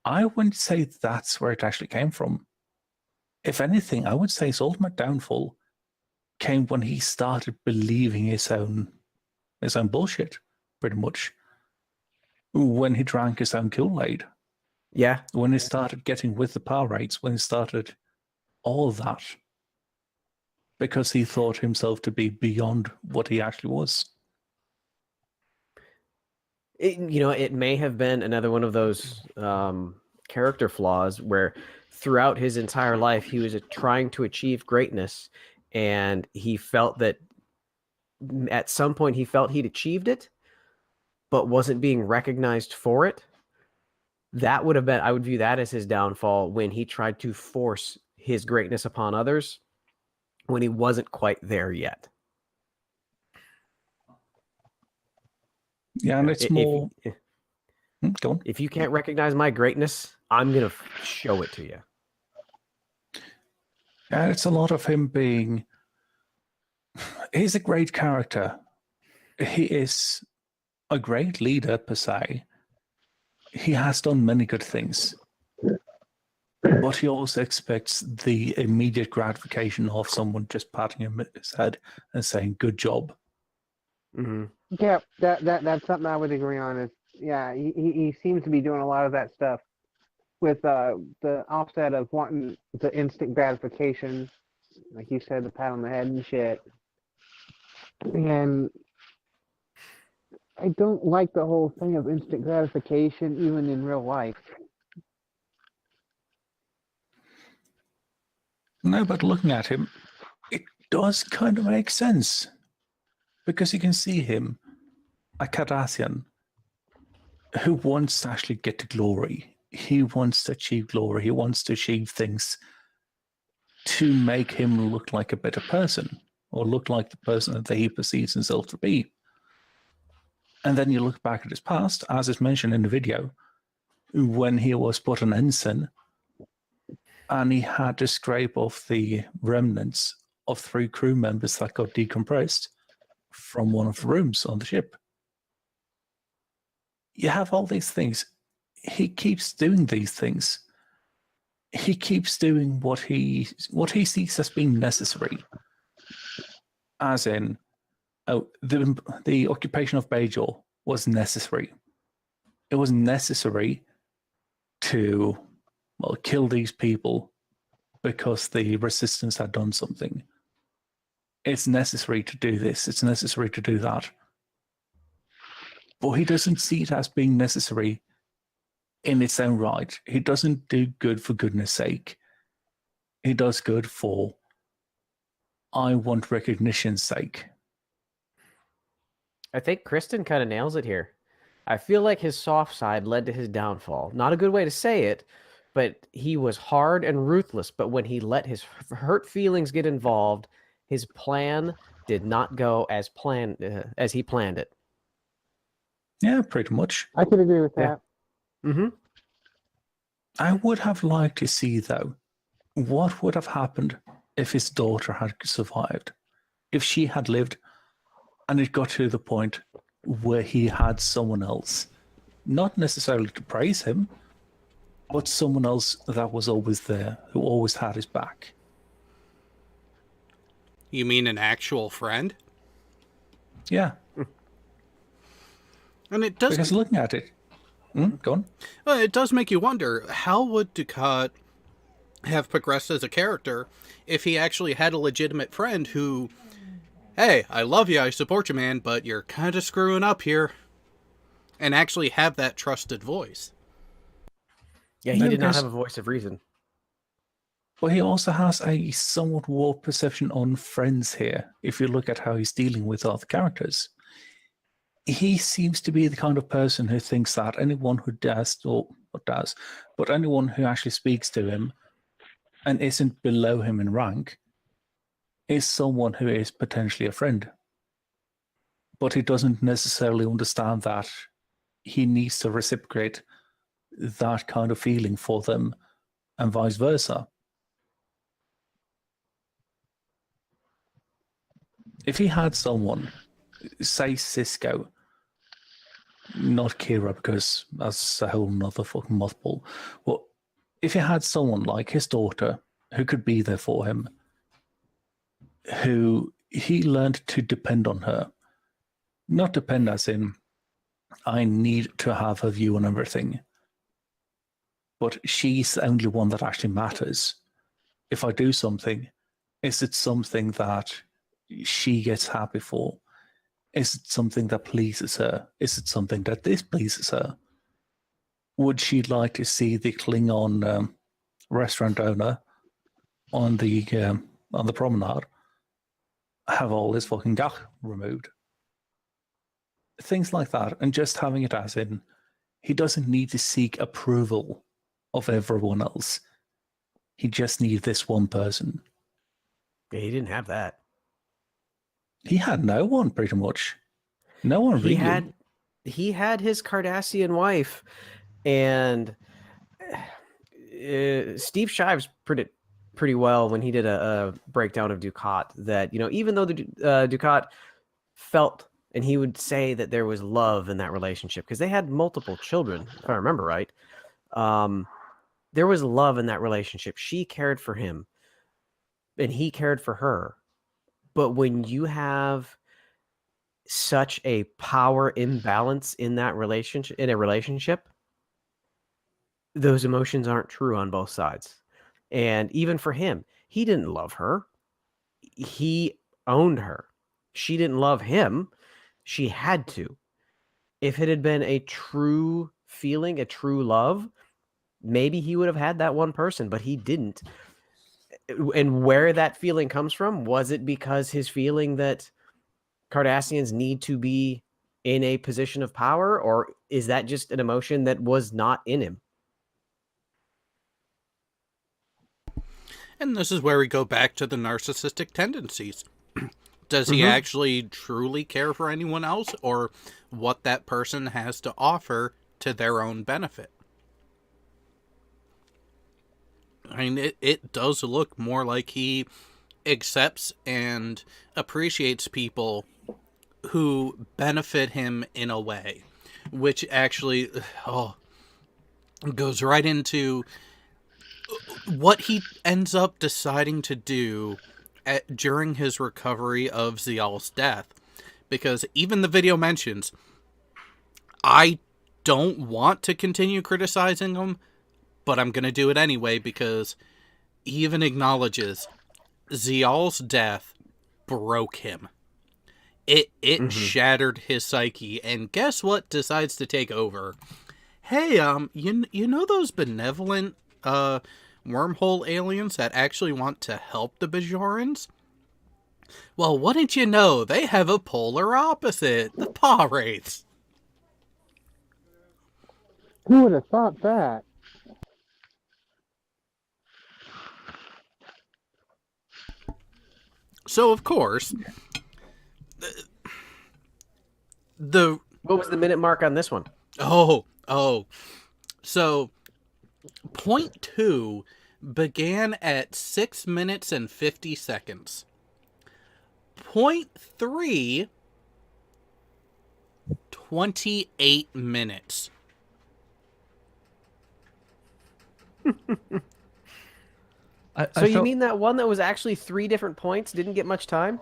I wouldn't say that's where it actually came from. If anything, I would say his ultimate downfall came when he started believing his own bullshit, pretty much. When he drank his own Kool-Aid. Yeah. When he started getting with the power rates, when he started all of that. Because he thought himself to be beyond what he actually was. It may have been another one of those character flaws where throughout his entire life, he was trying to achieve greatness. And he felt that at some point he felt he'd achieved it, but wasn't being recognized for it. That would have been, I would view that as his downfall when he tried to force his greatness upon others when he wasn't quite there yet. Yeah, and it's more... Go on. If you can't recognize my greatness, I'm going to show it to you. Yeah, it's a lot of him being... He's a great character. He is a great leader, per se. He has done many good things. But he also expects the immediate gratification of someone just patting him on his head and saying, good job. Mm-hmm. Yeah, that's something I would agree on. Is he seems to be doing a lot of that stuff with the offset of wanting the instant gratification, like you said, the pat on the head and shit. And I don't like the whole thing of instant gratification, even in real life. No, but looking at him, it does kind of make sense. Because you can see him, a Cardassian, who wants to actually get to glory. He wants to achieve glory. He wants to achieve things to make him look like a better person, or look like the person that he perceives himself to be. And then you look back at his past, as is mentioned in the video, when he was put an ensign, and he had to scrape off the remnants of 3 crew members that got decompressed from one of the rooms on the ship. You have all these things. He keeps doing these things. He keeps doing what he sees as being necessary. As in, the occupation of Bajor was necessary. It was necessary to, kill these people because the resistance had done something. It's necessary to do this. It's necessary to do that. But he doesn't see it as being necessary in its own right. He doesn't do good for goodness sake. He does good for, I want recognition's sake. I think Kristen kind of nails it here. I feel like his soft side led to his downfall. Not a good way to say it, but he was hard and ruthless. But when he let his hurt feelings get involved, His plan did not go as as he planned it. Yeah, pretty much. I could agree with Yeah. that. Mm-hmm. I would have liked to see, though, what would have happened if his daughter had survived. If she had lived and it got to the point where he had someone else, not necessarily to praise him, but someone else that was always there, who always had his back. You mean an actual friend? Yeah, And it does, because looking at it, go on. it does make you wonder, how would Dukat have progressed as a character if he actually had a legitimate friend who, hey, I love you, I support you, man, but you're kind of screwing up here, and actually have that trusted voice. Yeah, he No, did not because- have a voice of reason. But he also has a somewhat warped perception on friends here, if you look at how he's dealing with other characters. He seems to be the kind of person who thinks that anyone who but anyone who actually speaks to him and isn't below him in rank is someone who is potentially a friend. But he doesn't necessarily understand that he needs to reciprocate that kind of feeling for them and vice versa. If he had someone, say Cisco, not Kira, because that's a whole nother fucking mothball. Well, if he had someone like his daughter who could be there for him, who he learned to depend on her, not depend as in, I need to have her view on everything, but she's the only one that actually matters. If I do something, is it something that she gets happy for? Is it something that pleases her? Is it something that displeases her? Would she like to see the Klingon restaurant owner on the promenade have all his fucking gach removed? Things like that, and just having it as in, he doesn't need to seek approval of everyone else. He just needs this one person. Yeah, he didn't have that. He had no one, pretty much. No one really. He had his Cardassian wife, and Steve Shives pretty well when he did a breakdown of Dukat that, even though the Dukat felt, and he would say that there was love in that relationship because they had multiple children, if I remember right. There was love in that relationship. She cared for him, and he cared for her. But when you have such a power imbalance in that relationship, those emotions aren't true on both sides. And even for him, he didn't love her. He owned her. She didn't love him. She had to. If it had been a true feeling, a true love, maybe he would have had that one person, but he didn't. And where that feeling comes from, was it because his feeling that Cardassians need to be in a position of power, or is that just an emotion that was not in him? And this is where we go back to the narcissistic tendencies. Does he actually truly care for anyone else, or what that person has to offer to their own benefit? I mean, it does look more like he accepts and appreciates people who benefit him in a way, which actually goes right into what he ends up deciding to do during his recovery of Zial's death. Because even the video mentions, I don't want to continue criticizing him, but I'm going to do it anyway, because he even acknowledges Zial's death broke him. It shattered his psyche, and guess what decides to take over? Hey, you know those benevolent wormhole aliens that actually want to help the Bajorans? Well, wouldn't you know, they have a polar opposite, the paw wraiths. Who would have thought that? So, of course, the What was the minute mark on this one? So, point 2 began at 6 minutes and 50 seconds. Point 3, 28 minutes. So you mean that one that was actually 3 different points didn't get much time?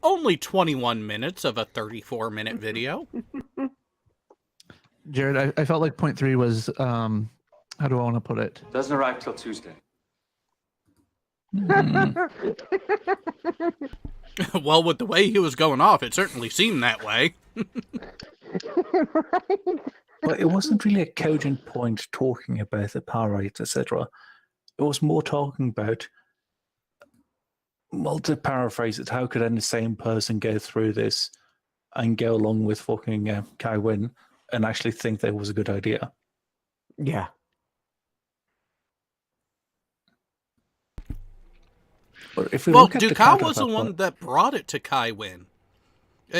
Only 21 minutes of a 34-minute video. Jared, I felt like point 3 was, how do I want to put it? Doesn't arrive till Tuesday. Well, with the way he was going off, it certainly seemed that way. But it wasn't really a cogent point talking about the power rates, etc. It was more talking about, well, to paraphrase it, how could any sane person go through this and go along with fucking Kai Wynn and actually think that was a good idea? Yeah. But if we Well, look at Dukat was the one that brought it to Kai Wynn.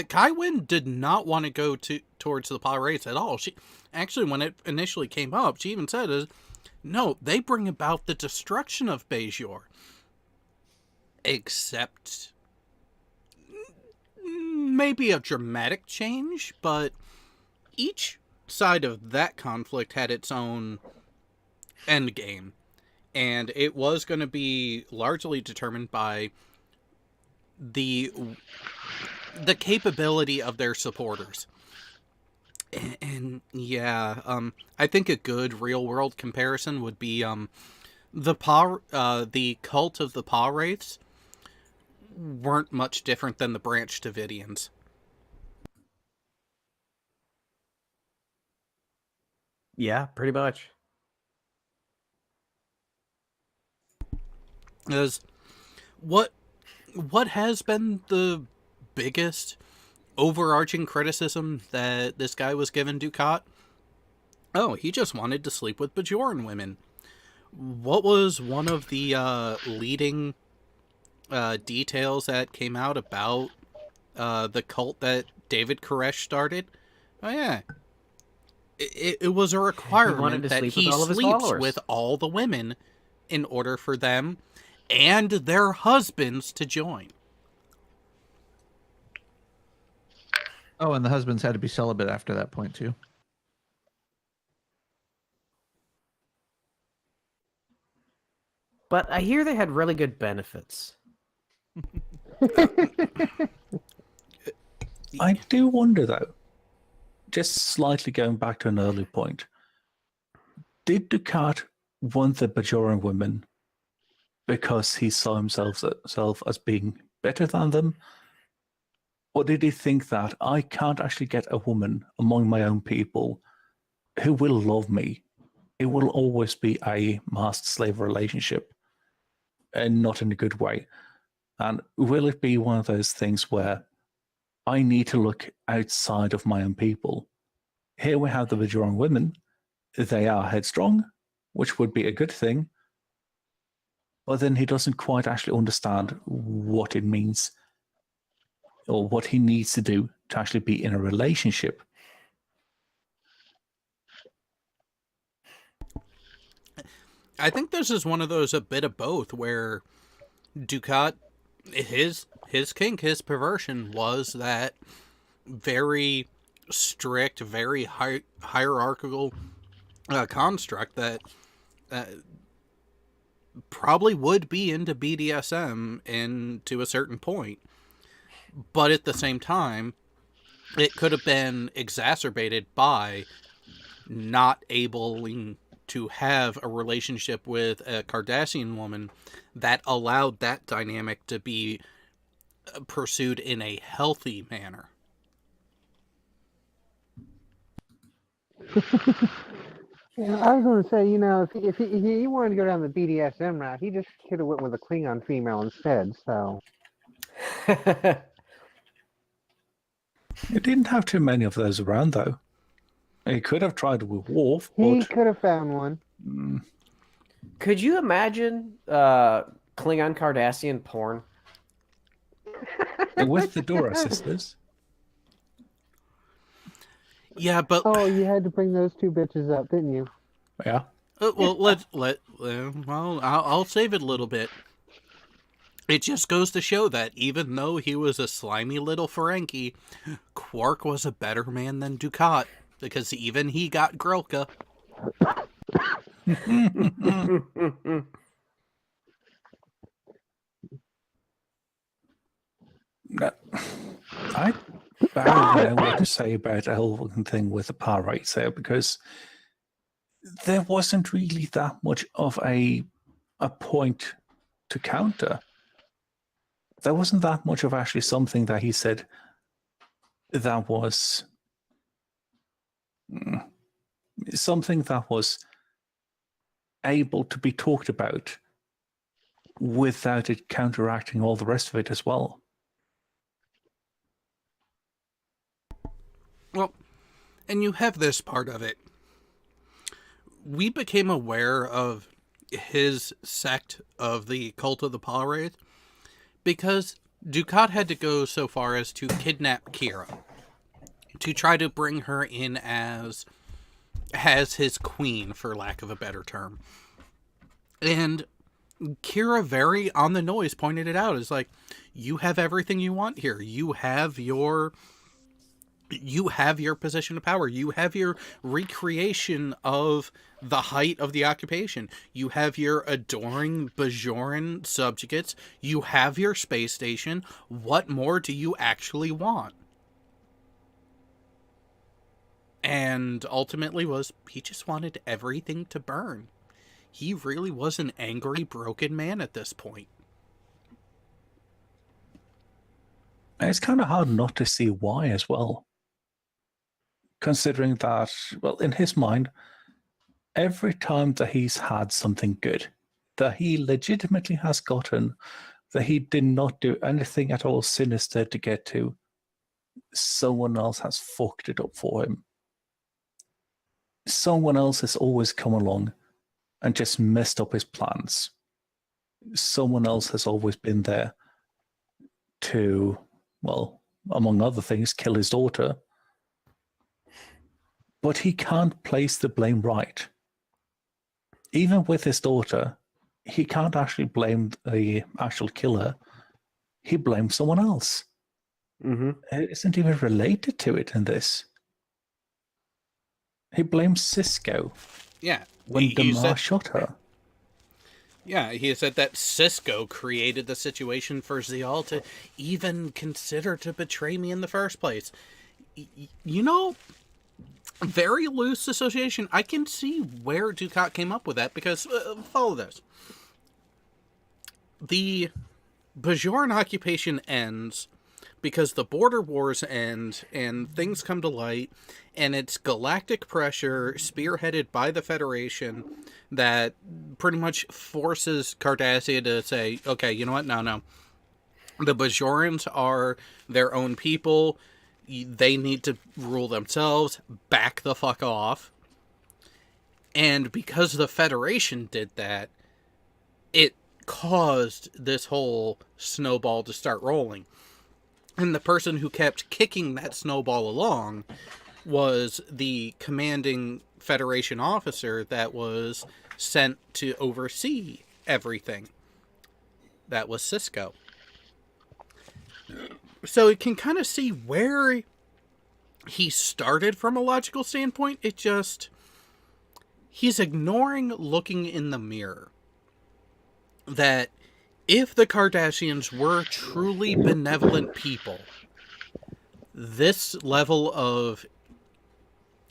Kai Wynn did not want to go towards the pirates at all. She actually, when it initially came up, she even said, "No, they bring about the destruction of Bajor." Except maybe a dramatic change, but each side of that conflict had its own end game, and it was going to be largely determined by the capability of their supporters. And yeah, I think a good real world comparison would be the cult of the Paw Wraiths weren't much different than the Branch Davidians. Yeah, pretty much. Because what has been the biggest overarching criticism that this guy was given, Dukat? Oh, he just wanted to sleep with Bajoran women. What was one of the leading details that came out about the cult that David Koresh started? Oh yeah, it was a requirement that he sleeps with all the women in order for them and their husbands to join. Oh, and the husbands had to be celibate after that point too. But I hear they had really good benefits. I do wonder, though, just slightly going back to an early point, did Dukat want the Bajoran women because he saw himself as being better than them? Or did he think that I can't actually get a woman among my own people who will love me? It will always be a master-slave relationship, and not in a good way. And will it be one of those things where I need to look outside of my own people? Here we have the Bajoran women. They are headstrong, which would be a good thing. But then he doesn't quite actually understand what it means or what he needs to do to actually be in a relationship. I think this is one of those, a bit of both, where Dukat, his kink, his perversion was that very strict, very hierarchical construct that probably would be into BDSM and to a certain point. But at the same time, it could have been exacerbated by not able to have a relationship with a Cardassian woman that allowed that dynamic to be pursued in a healthy manner. Yeah, I was going to say, if he wanted to go down the BDSM route, he just could have went with a Klingon female instead. So He didn't have too many of those around, though. He could have tried with Worf. He could have found one. Could you imagine Klingon Cardassian porn? with the Dora sisters. Yeah, but Oh, you had to bring those two bitches up, didn't you? Yeah. well, I'll save it a little bit. It just goes to show that even though he was a slimy little Ferengi, Quark was a better man than Dukat, because even he got Grilka. No, I barely know what to say about the whole fucking thing with the power rates there, because there wasn't really that much of a point to counter. There wasn't that much of actually something that he said that was something that was able to be talked about without it counteracting all the rest of it as well. Well, and you have this part of it. We became aware of his sect of the cult of the Polaraith because Dukat had to go so far as to kidnap Kira to try to bring her in as his queen, for lack of a better term. And Kira, very on the nose, pointed it out. It's like, you have everything you want here. You have your position of power. You have your recreation of the height of the occupation. You have your adoring Bajoran subjugates. You have your space station. What more do you actually want? And ultimately he just wanted everything to burn. He really was an angry, broken man at this point. It's kind of hard not to see why as well. Considering that, well, in his mind, every time that he's had something good, that he legitimately has gotten, that he did not do anything at all sinister to get to, someone else has fucked it up for him. Someone else has always come along and just messed up his plans. Someone else has always been there to, well, among other things, kill his daughter. But he can't place the blame right. Even with his daughter, he can't actually blame the actual killer. He blames someone else. Mm-hmm. It isn't even related to it in this. He blames Cisco. Yeah. When Damar shot her. Yeah, he said that Cisco created the situation for Zial to even consider to betray me in the first place. You know, very loose association. I can see where Dukat came up with that because, follow this. The Bajoran occupation ends because the border wars end and things come to light, and it's galactic pressure spearheaded by the Federation that pretty much forces Cardassia to say, okay, you know what? No. The Bajorans are their own people. They need to rule themselves. Back the fuck off. And because the Federation did that, it caused this whole snowball to start rolling. And the person who kept kicking that snowball along was the commanding Federation officer that was sent to oversee everything. That was Cisco. So you can kind of see where he started from a logical standpoint. He's ignoring looking in the mirror. That if the Cardassians were truly benevolent people, this level of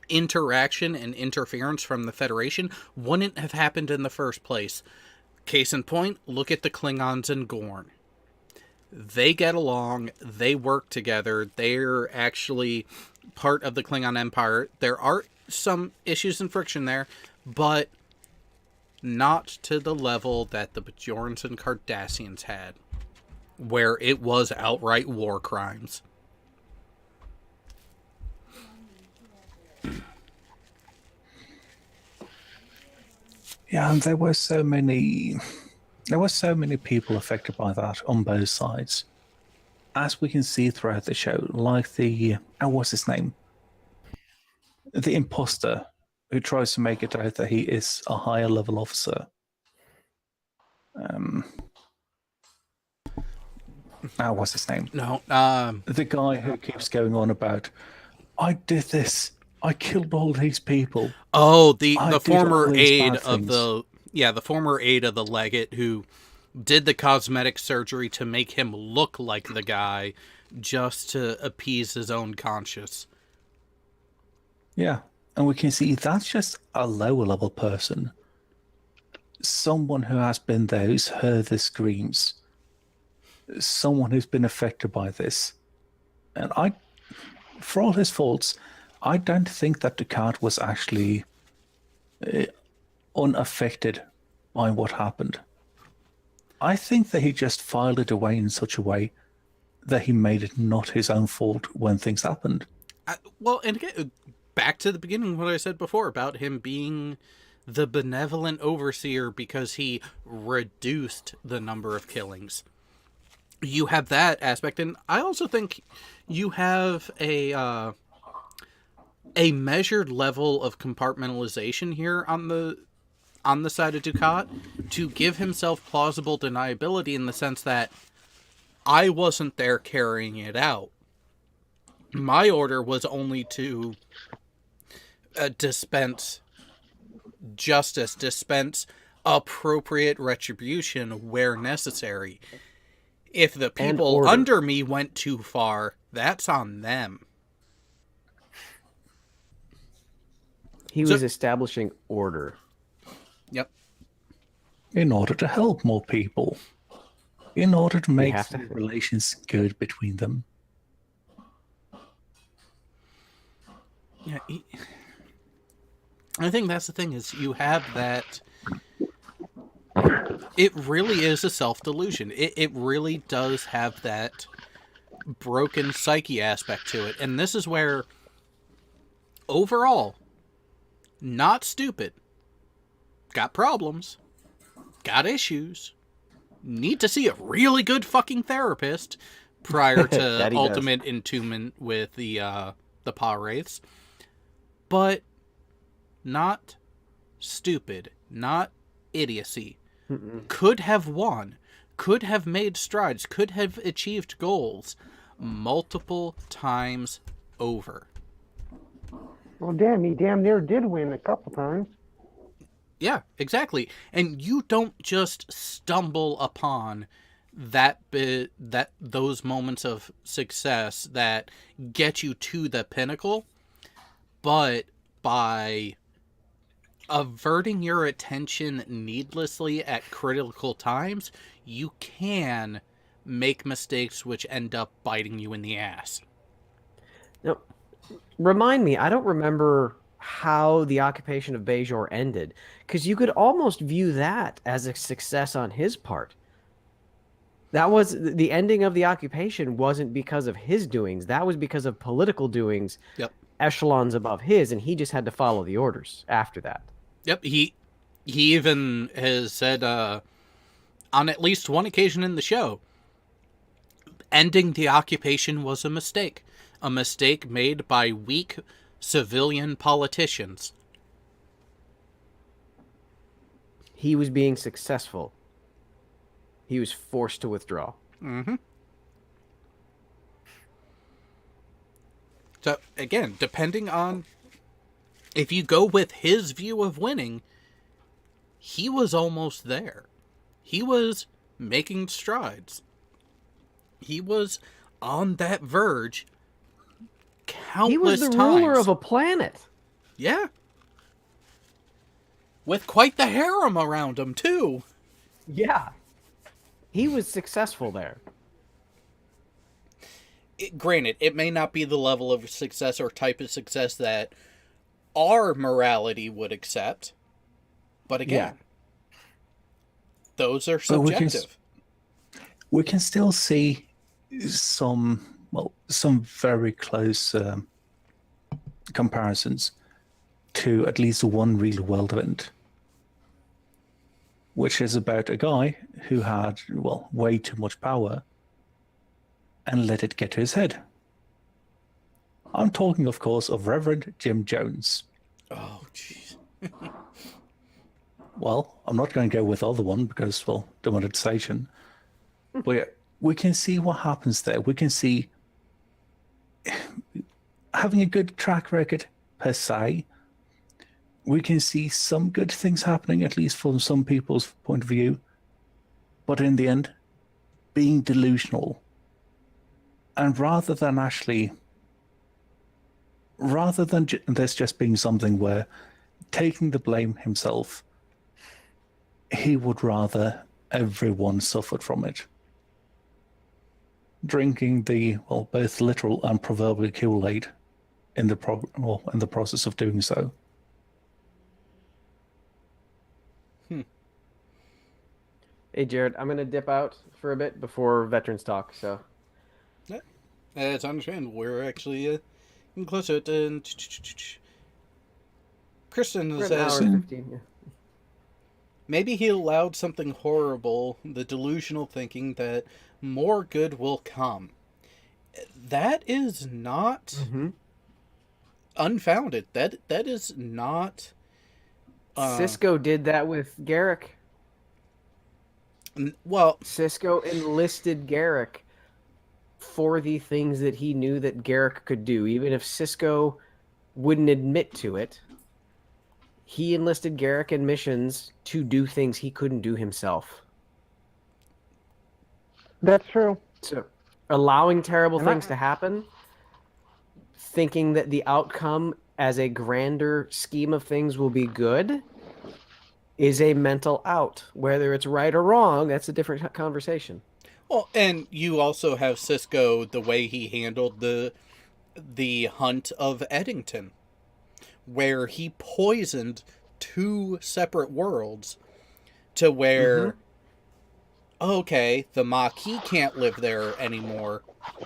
interaction and interference from the Federation wouldn't have happened in the first place. Case in point, look at the Klingons and Gorn. They get along, they work together, they're actually part of the Klingon Empire. There are some issues and friction there, but not to the level that the Bajorans and Cardassians had, where it was outright war crimes. Yeah, and there were so many people affected by that on both sides. as we can see throughout the show, like the what's his name, the imposter who tries to make it out that he is a higher level officer. What's his name? No, The guy who keeps going on about, I did this, I killed all these people. oh, I the did all former these aide bad of things. the former aide of the legate who did the cosmetic surgery to make him look like the guy just to appease his own conscience. Yeah, and we can see that's just a lower level person. Someone who has been there, who's heard the screams. Someone who's been affected by this. And for all his faults, I don't think that Dukat was actually unaffected by what happened. I think that he just filed it away in such a way that he made it not his own fault when things happened. Well, and again, back to the beginning, what I said before about him being the benevolent overseer because he reduced the number of killings. You have that aspect, and I also think you have a measured level of compartmentalization here on the side of Dukat to give himself plausible deniability in the sense that I wasn't there carrying it out. My order was only to dispense justice, dispense appropriate retribution where necessary. If the people under me went too far, that's on them. He was establishing order. Yep. In order to help more people. In order to make have to. relations good between them. Yeah. I think that's the thing, is you have that. It really is a self-delusion. It really does have that broken psyche aspect to it. And this is where, overall, not stupid. Got problems. Got issues. Need to see a really good fucking therapist prior to ultimate entombment with the paw wraiths. But not stupid. Not idiocy. Could have won, could have made strides, could have achieved goals multiple times over. Well, damn, he damn near did win a couple times. Yeah, exactly. And you don't just stumble upon those moments of success that get you to the pinnacle, but by averting your attention needlessly at critical times, you can make mistakes which end up biting you in the ass. Now, remind me, I don't remember how the occupation of Bajor ended, because you could almost view that as a success on his part. That was the ending of the occupation wasn't because of his doings. That was because of political doings, echelons above his, and he just had to follow the orders after that. Yep, he even has said on at least one occasion in the show, ending the occupation was a mistake made by weak civilian politicians. He was being successful. He was forced to withdraw. Mm-hmm. So, again, depending on if you go with his view of winning, he was almost there. He was making strides. He was on that verge countless times. He was the ruler of a planet. Yeah. With quite the harem around him, too. Yeah. He was successful there. Granted, it may not be the level of success or type of success that our morality would accept, but again, those are subjective. We can still see some very close comparisons to at least one real world event, which is about a guy who had way too much power and let it get to his head. I'm talking, of course, of Reverend Jim Jones. Oh, jeez. Well, I'm not going to go with the other one because, well, demonetization. But yeah, we can see what happens there. We can see having a good track record per se. We can see some good things happening, at least from some people's point of view. But in the end, being delusional. And rather than this just being something where taking the blame himself, he would rather everyone suffered from it. Drinking the, well, both literal and proverbial Kool-Aid in the process of doing so. Hey, Jared, I'm going to dip out for a bit before veterans talk, so. Yeah, it's understandable. We're actually getting closer to... Kristen We're an says... hour and 15, yeah. Maybe he allowed something horrible, the delusional thinking that more good will come. That is not unfounded. That is not... Cisco did that with Garrick. Well, Cisco enlisted Garrick for the things that he knew that Garrick could do. Even if Cisco wouldn't admit to it, he enlisted Garrick in missions to do things he couldn't do himself. That's true. So, allowing terrible things to happen, thinking that the outcome as a grander scheme of things will be good, is a mental out. Whether it's right or wrong, that's a different conversation. well, and you also have Cisco, the way he handled the hunt of Eddington, where he poisoned 2 separate worlds to where, okay, the Maquis can't live there anymore,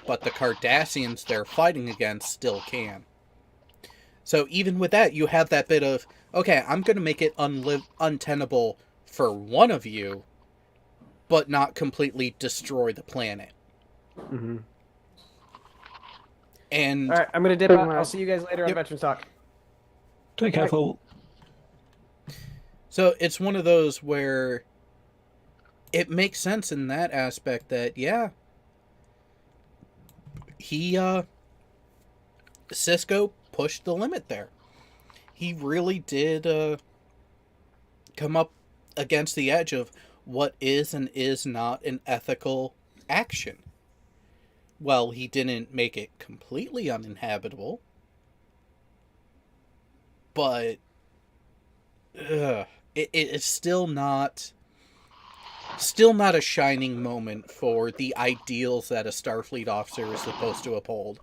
but the Cardassians they're fighting against still can. So even with that, you have that bit of, okay, I'm going to make it untenable for one of you, but not completely destroy the planet. And All right, I'm going to dip out. I'll see you guys later on Veterans Talk. Take care, Paul. so it's one of those where it makes sense in that aspect that, yeah, Cisco pushed the limit there. He really did come up against the edge of what is and is not an ethical action. Well, he didn't make it completely uninhabitable, but it's still not a shining moment for the ideals that a Starfleet officer is supposed to uphold.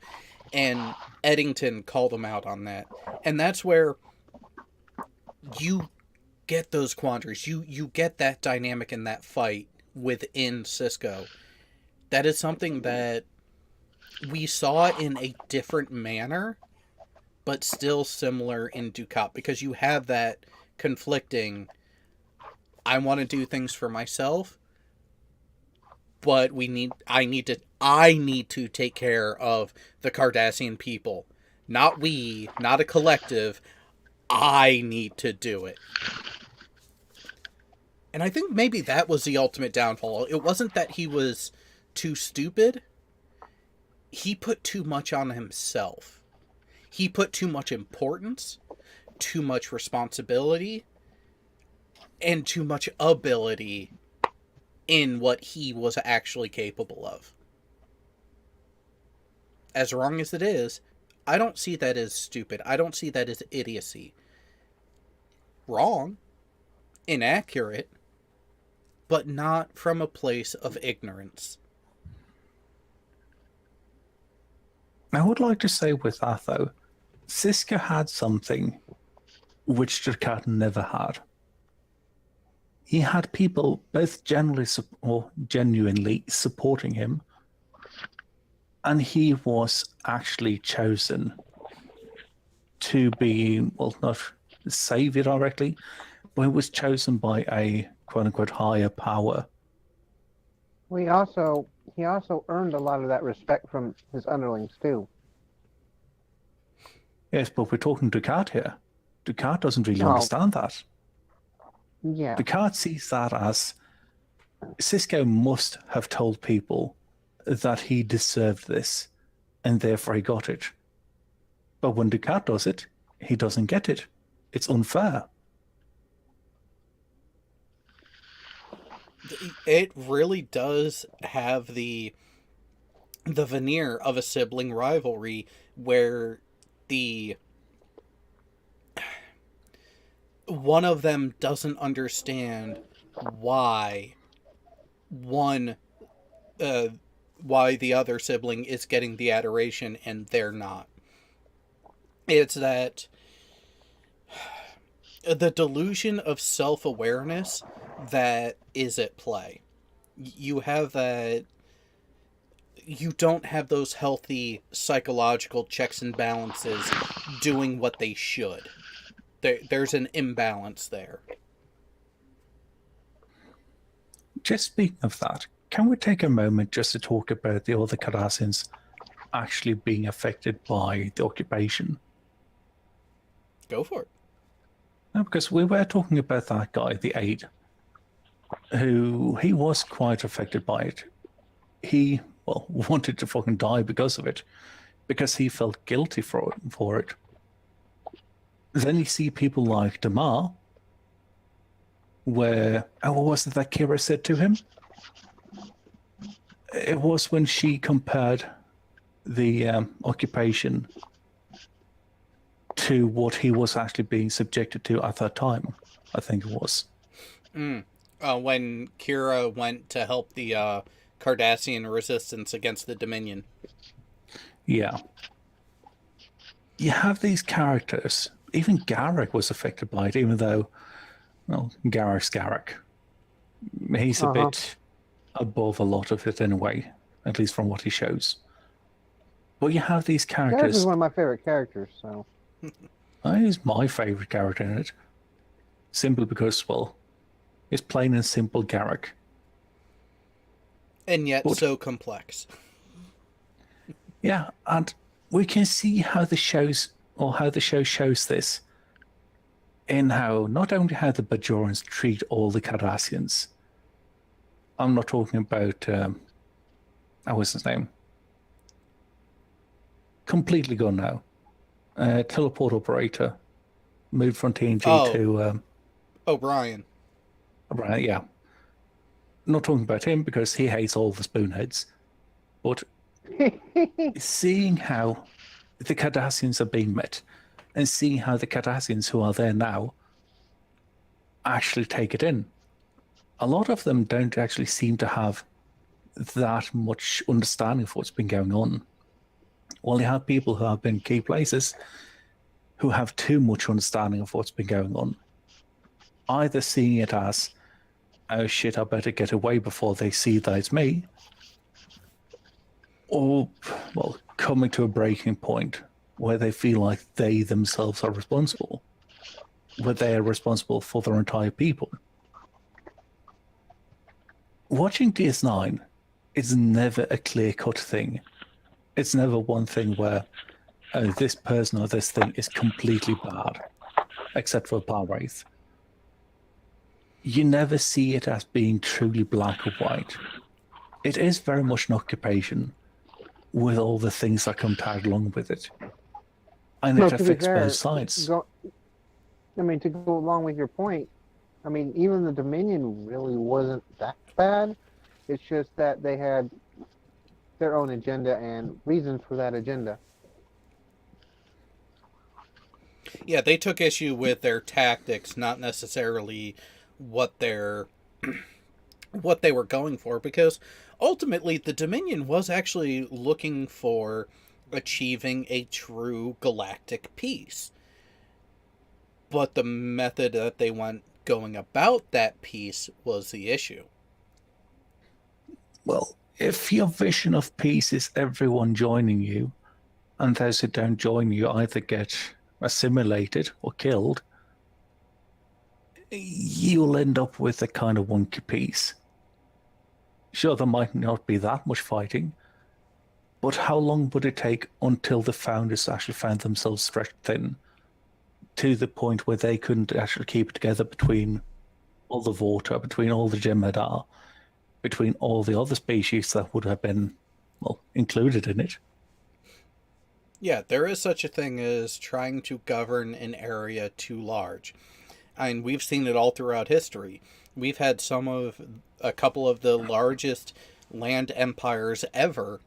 And Eddington called him out on that. And that's where you get those quandaries. You get that dynamic in that fight within Cisco. That is something that we saw in a different manner, but still similar in Dukat, because you have that conflicting, I want to do things for myself, but I need to take care of the Cardassian people. Not we, not a collective. I need to do it. And I think maybe that was the ultimate downfall. It wasn't that he was too stupid. He put too much on himself. He put too much importance, too much responsibility, and too much ability in what he was actually capable of. As wrong as it is, I don't see that as stupid. I don't see that as idiocy. Wrong, inaccurate, but not from a place of ignorance. I would like to say with that, though, Cisco had something which Dukat never had. He had people both genuinely supporting him, and he was actually chosen to be, well, not savior directly, but he was chosen by a quote-unquote higher power. We also he also earned a lot of that respect from his underlings too. Yes, but we're talking Dukat here. Dukat doesn't really Oh. understand that. Yeah. Dukat sees that as Cisco must have told people that he deserved this, and therefore he got it. But when Dukat does it, he doesn't get it. It's unfair. It really does have the veneer of a sibling rivalry where the one of them doesn't understand why why the other sibling is getting the adoration and they're not. It's that the delusion of self-awareness that is at play. You have that. You don't have those healthy psychological checks and balances doing what they should. There's an imbalance there. Just speaking of that, can we take a moment just to talk about the other Cardassians actually being affected by the occupation? Go for it. No, because we were talking about that guy, the aide, who he was quite affected by it. He, well, wanted to fucking die because of it, because he felt guilty for it. Then you see people like Damar, where, what was it that Kira said to him? It was when she compared the occupation to what he was actually being subjected to at that time, I think it was. When Kira went to help the Cardassian resistance against the Dominion. Yeah. You have these characters. Even Garrick was affected by it, even though, well, Garrick's Garrick. He's a bit above a lot of it anyway, at least from what he shows. But you have these characters. Garrick is one of my favorite characters, so. He's my favorite character in it. Simply because, well, it's plain and simple Garrick. And yet so complex. Yeah, and we can see how the show shows this in how not only how the Bajorans treat all the Cardassians. I'm not talking about what's his name? Completely gone now. Teleport operator moved from TNG to O'Brien. O'Brien, yeah. Not talking about him because he hates all the spoonheads, but seeing how the Cardassians are being met and seeing how the Cardassians who are there now actually take it in. A lot of them don't actually seem to have that much understanding of what's been going on. Well, you have people who have been in key places who have too much understanding of what's been going on. Either seeing it as, oh shit, I better get away before they see that it's me, or, well, coming to a breaking point where they feel like they themselves are responsible, where they are responsible for their entire people. Watching DS9 is never a clear-cut thing. It's never one thing where this person or this thing is completely bad, except for Palwraith. You never see it as being truly black or white. It is very much an occupation with all the things that come tagged along with it. And it affects both sides. To go along with your point, I mean, even the Dominion really wasn't that bad. It's just that they had their own agenda and reasons for that agenda. Yeah, they took issue with their tactics, not necessarily what they were going for, because ultimately the Dominion was actually looking for achieving a true galactic peace. But the method that they went going about that peace was the issue. Well, if your vision of peace is everyone joining you, and those who don't join you either get assimilated or killed, you'll end up with a kind of wonky peace. Sure, there might not be that much fighting, but how long would it take until the founders actually found themselves stretched thin to the point where they couldn't actually keep it together between all the water, between all the Jem'Hadar, between all the other species that would have been, well, included in it? Yeah, there is such a thing as trying to govern an area too large. And we've seen it all throughout history. We've had a couple of the largest land empires ever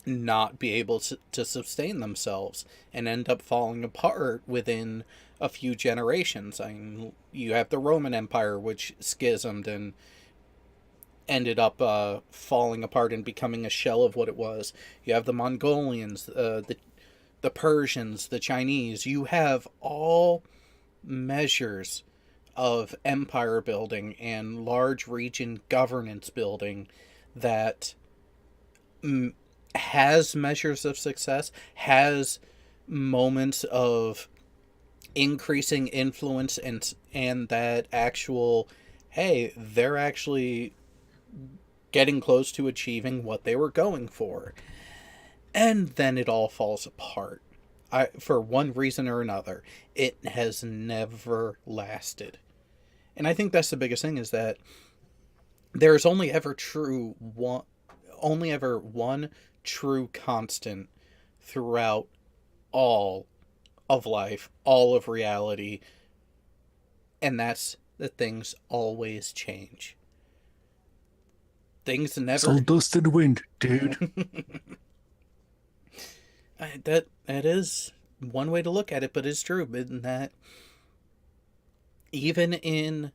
not be able to sustain themselves and end up falling apart within a few generations. I mean, you have the Roman Empire, which schismed and ended up falling apart and becoming a shell of what it was. You have the Mongolians, the Persians, the Chinese. You have all measures of empire building and large region governance building that has measures of success, has moments of increasing influence, and that actual, hey, they're actually getting close to achieving what they were going for. And then it all falls apart. For one reason or another, it has never lasted. And I think that's the biggest thing, is that there's only ever one true constant throughout all of life, all of reality, and that's that things always change. Things never... It's all dust in the wind, dude. That is one way to look at it, but it's true. In that, even in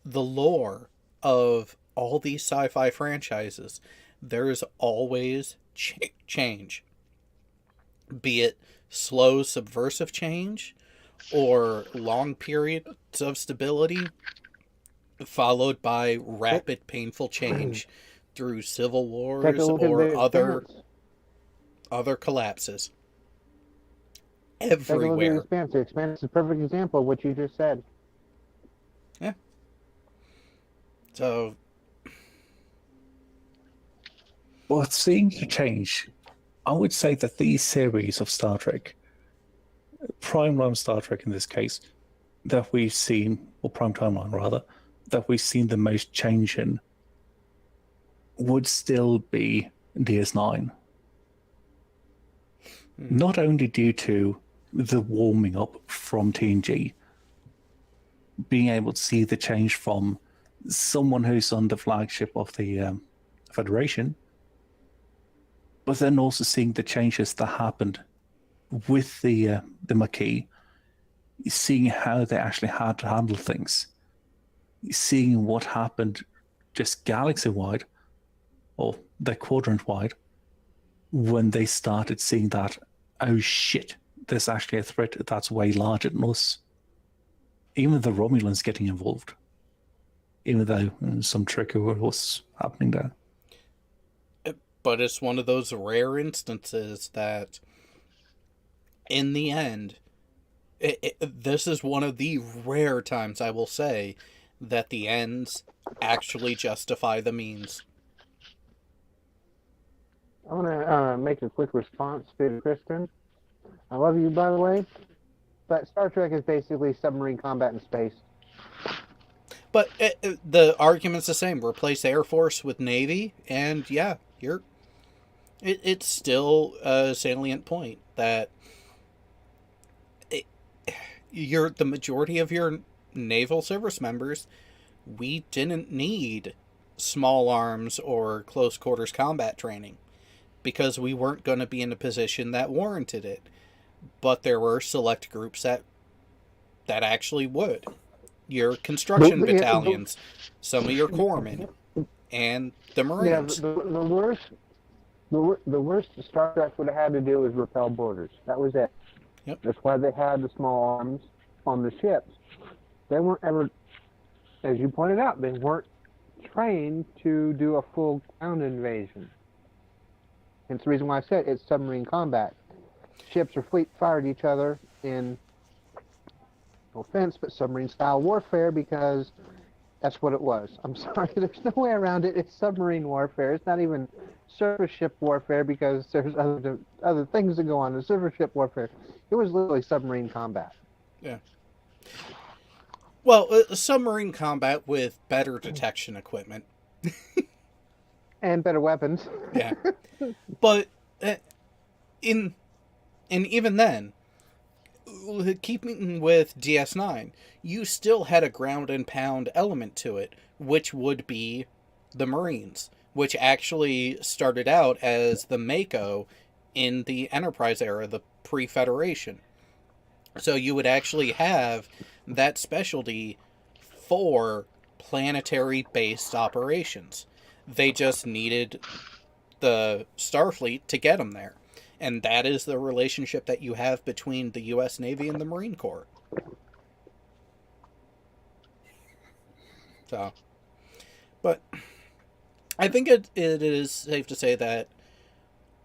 the lore of all these sci-fi franchises, there is always change. Be it slow, subversive change, or long periods of stability, followed by rapid, painful change through civil wars or other collapses. Everywhere. Take a look at The Expanse is a perfect example of what you just said. Yeah. So... Well, seeing the change, I would say that these series of Star Trek, Prime Time Star Trek in this case, that we've seen, or Prime Timeline rather, that we've seen the most change in, would still be DS9. Not only due to the warming up from TNG, being able to see the change from someone who's on the flagship of the Federation, but then also seeing the changes that happened with the Maquis, seeing how they actually had to handle things, seeing what happened just galaxy-wide, or the quadrant-wide, when they started seeing that, oh shit, there's actually a threat that's way larger than us. Even the Romulans getting involved, even though some trickery was happening there. But it's one of those rare instances that, in the end, this is one of the rare times, I will say, that the ends actually justify the means. I want to make a quick response to Kristen. I love you, by the way, but Star Trek is basically submarine combat in space. But the argument's the same. Replace Air Force with Navy, and yeah, it's still a salient point that the majority of your naval service members, we didn't need small arms or close quarters combat training because we weren't going to be in a position that warranted it. But there were select groups that actually would. Your construction battalions, some of your corpsmen, and the Marines. Yeah, the worst Star Trek would have had to do was repel boarders. That was it. Yep. That's why they had the small arms on the ships. They weren't ever, as you pointed out, they weren't trained to do a full ground invasion. Hence the reason why I said it's submarine combat. Ships or fleet fired each other in, no offense, but submarine-style warfare, because That's what it was. I'm sorry. There's no way around it. It's submarine warfare. It's not even surface ship warfare because there's other things that go on in surface ship warfare. It was literally submarine combat. Yeah. Well, submarine combat with better detection equipment. And better weapons. Yeah. But and even then, keeping with DS9, you still had a ground and pound element to it, which would be the Marines, which actually started out as the Mako in the Enterprise era, the pre-Federation. So you would actually have that specialty for planetary-based operations. They just needed the Starfleet to get them there. And that is the relationship that you have between the U.S. Navy and the Marine Corps. So, but I think it is safe to say that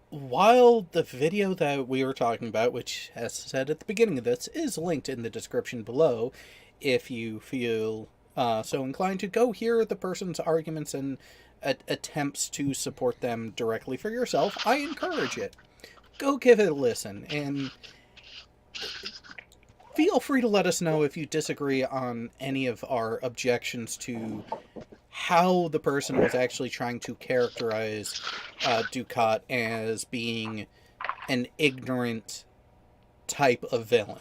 while the video that we were talking about, which, as said at the beginning of this, is linked in the description below, if you feel so inclined to go hear the person's arguments and attempts to support them directly for yourself, I encourage it. Go give it a listen, and feel free to let us know if you disagree on any of our objections to how the person was actually trying to characterize Dukat as being an ignorant type of villain.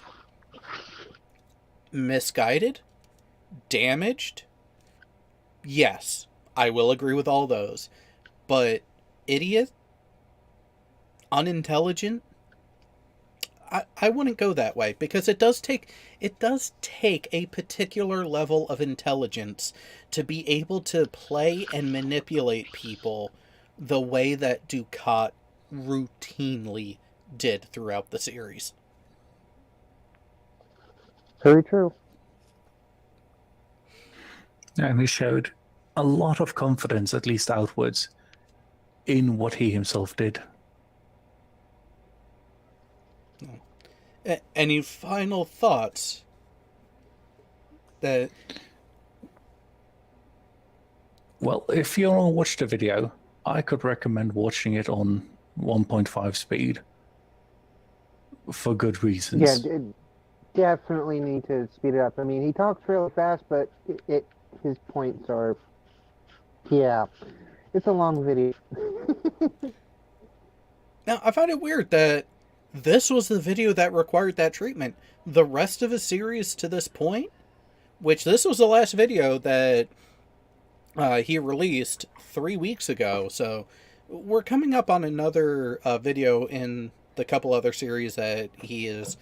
Misguided? Damaged? Yes, I will agree with all those. But idiot? Unintelligent? I wouldn't go that way, because it does take a particular level of intelligence to be able to play and manipulate people the way that Dukat routinely did throughout the series. Very true. And he showed a lot of confidence, at least outwards, in what he himself did. Any final thoughts? Well, if you don't watch the video, I could recommend watching it on 1.5 speed for good reasons. Yeah, definitely need to speed it up. I mean, he talks fairly fast, but his points are, yeah, it's a long video. Now, I find it weird that this was the video that required that treatment. The rest of the series to this point, which this was the last video that he released 3 weeks ago, so we're coming up on another video in the couple other series that he has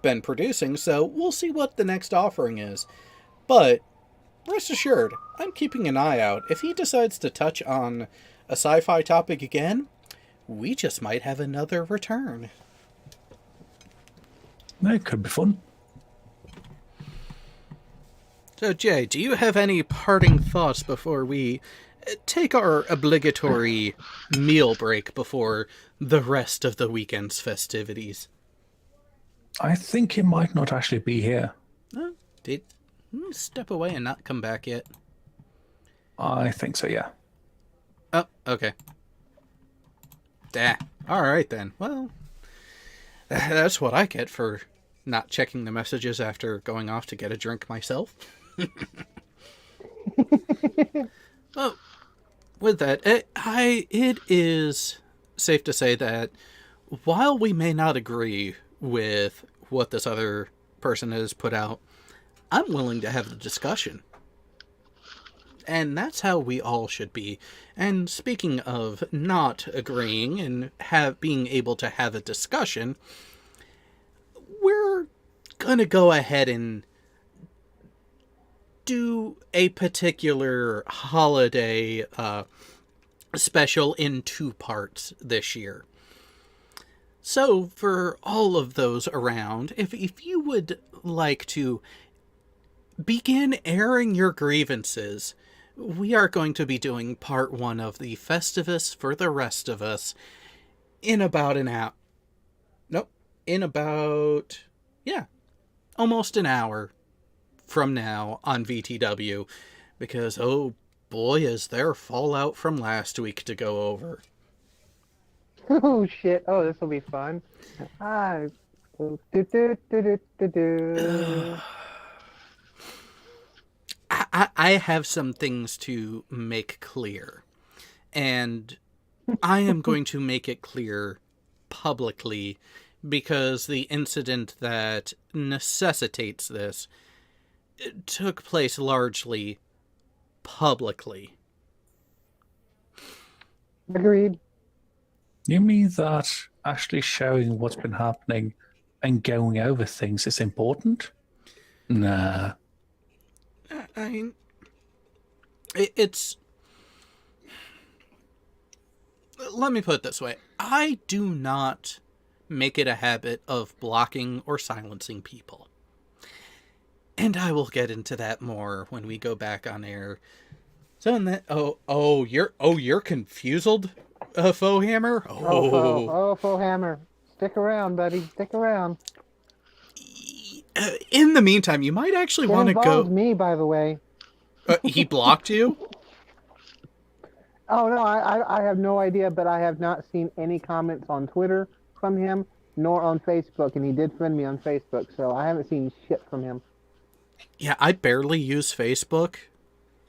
been producing, so we'll see what the next offering is. But rest assured, I'm keeping an eye out. If he decides to touch on a sci-fi topic again, we just might have another return. That could be fun. So, Jay, do you have any parting thoughts before we take our obligatory meal break before the rest of the weekend's festivities? I think he might not actually be here. Did step away and not come back yet? I think so, yeah. Oh, okay. Alright then. Well, that's what I get for not checking the messages after going off to get a drink myself. Well, with that, it is safe to say that while we may not agree with what this other person has put out, I'm willing to have the discussion. And that's how we all should be. And speaking of not agreeing and being able to have a discussion, we're going to go ahead and do a particular holiday special in 2 parts this year. So for all of those around, if you would like to begin airing your grievances, we are going to be doing part 1 of the Festivus for the rest of us in about an hour. Nope. In about, almost an hour from now on VTW, because, oh boy, is there fallout from last week to go over. Oh shit! Oh, this will be fun. Ah, do, do, do, do, do, do. I have some things to make clear, and I am going to make it clear publicly, because the incident that necessitates this took place largely publicly. Agreed. You mean that actually showing what's been happening and going over things is important? Nah. I mean, it's... Let me put it this way. I do not make it a habit of blocking or silencing people. And I will get into that more when we go back on air. So in that... you're confused, Faux Hammer? Faux Hammer. Stick around, buddy. Stick around. In the meantime, you might actually want to go... It involves me, by the way. He blocked you? Oh, no, I have no idea, but I have not seen any comments on Twitter from him, nor on Facebook, and he did friend me on Facebook, so I haven't seen shit from him. Yeah, I barely use Facebook,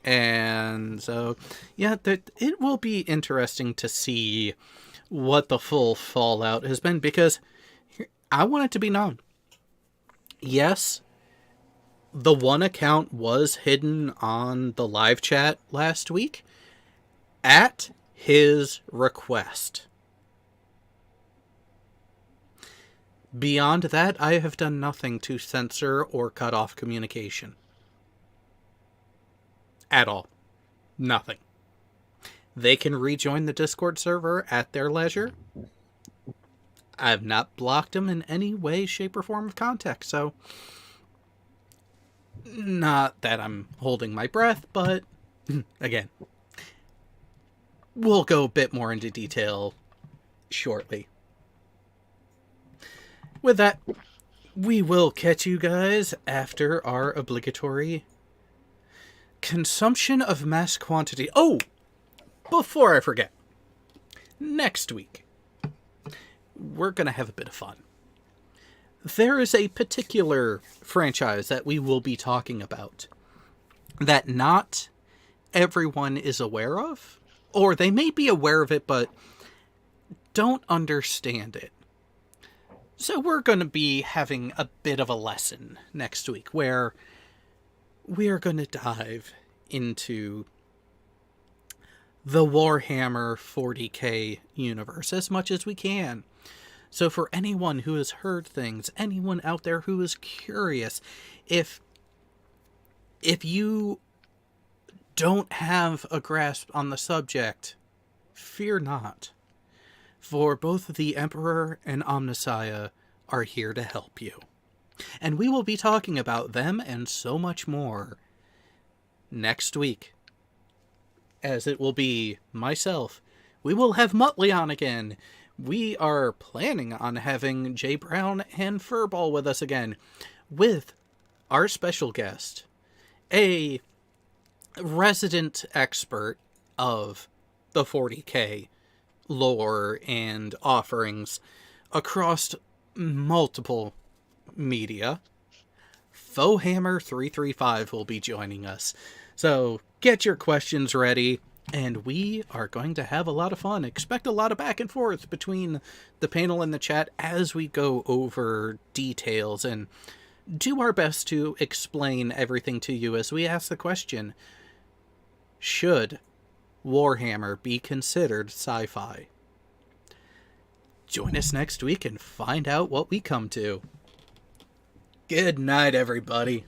and so, yeah, it will be interesting to see what the full fallout has been, because I want it to be known. Yes, the one account was hidden on the live chat last week at his request. Beyond that, I have done nothing to censor or cut off communication. At all. Nothing. They can rejoin the Discord server at their leisure. I have not blocked them in any way, shape, or form of context, so... Not that I'm holding my breath, but... Again. We'll go a bit more into detail shortly. With that, we will catch you guys after our obligatory consumption of mass quantity. Oh! Before I forget. Next week, we're going to have a bit of fun. There is a particular franchise that we will be talking about that not everyone is aware of, or they may be aware of it but don't understand it. So we're going to be having a bit of a lesson next week where we are going to dive into the Warhammer 40k universe as much as we can. So for anyone who has heard things, anyone out there who is curious, if you don't have a grasp on the subject, fear not. For both the Emperor and Omnissiah are here to help you. And we will be talking about them and so much more next week. As it will be myself. We will have Muttley on again. We are planning on having Jay Brown and Furball with us again. With our special guest, a resident expert of the 40k lore and offerings across multiple media. Faux Hammer 335 will be joining us. So get your questions ready, and we are going to have a lot of fun. Expect a lot of back and forth between the panel and the chat as we go over details and do our best to explain everything to you as we ask the question, should Warhammer be considered sci-fi? Join us next week and find out what we come to. Good night, everybody.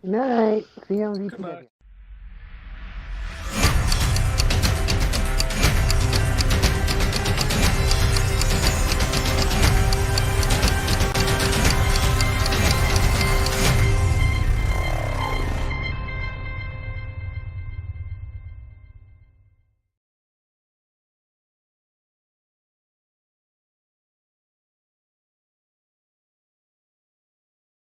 Night. See you on VTW.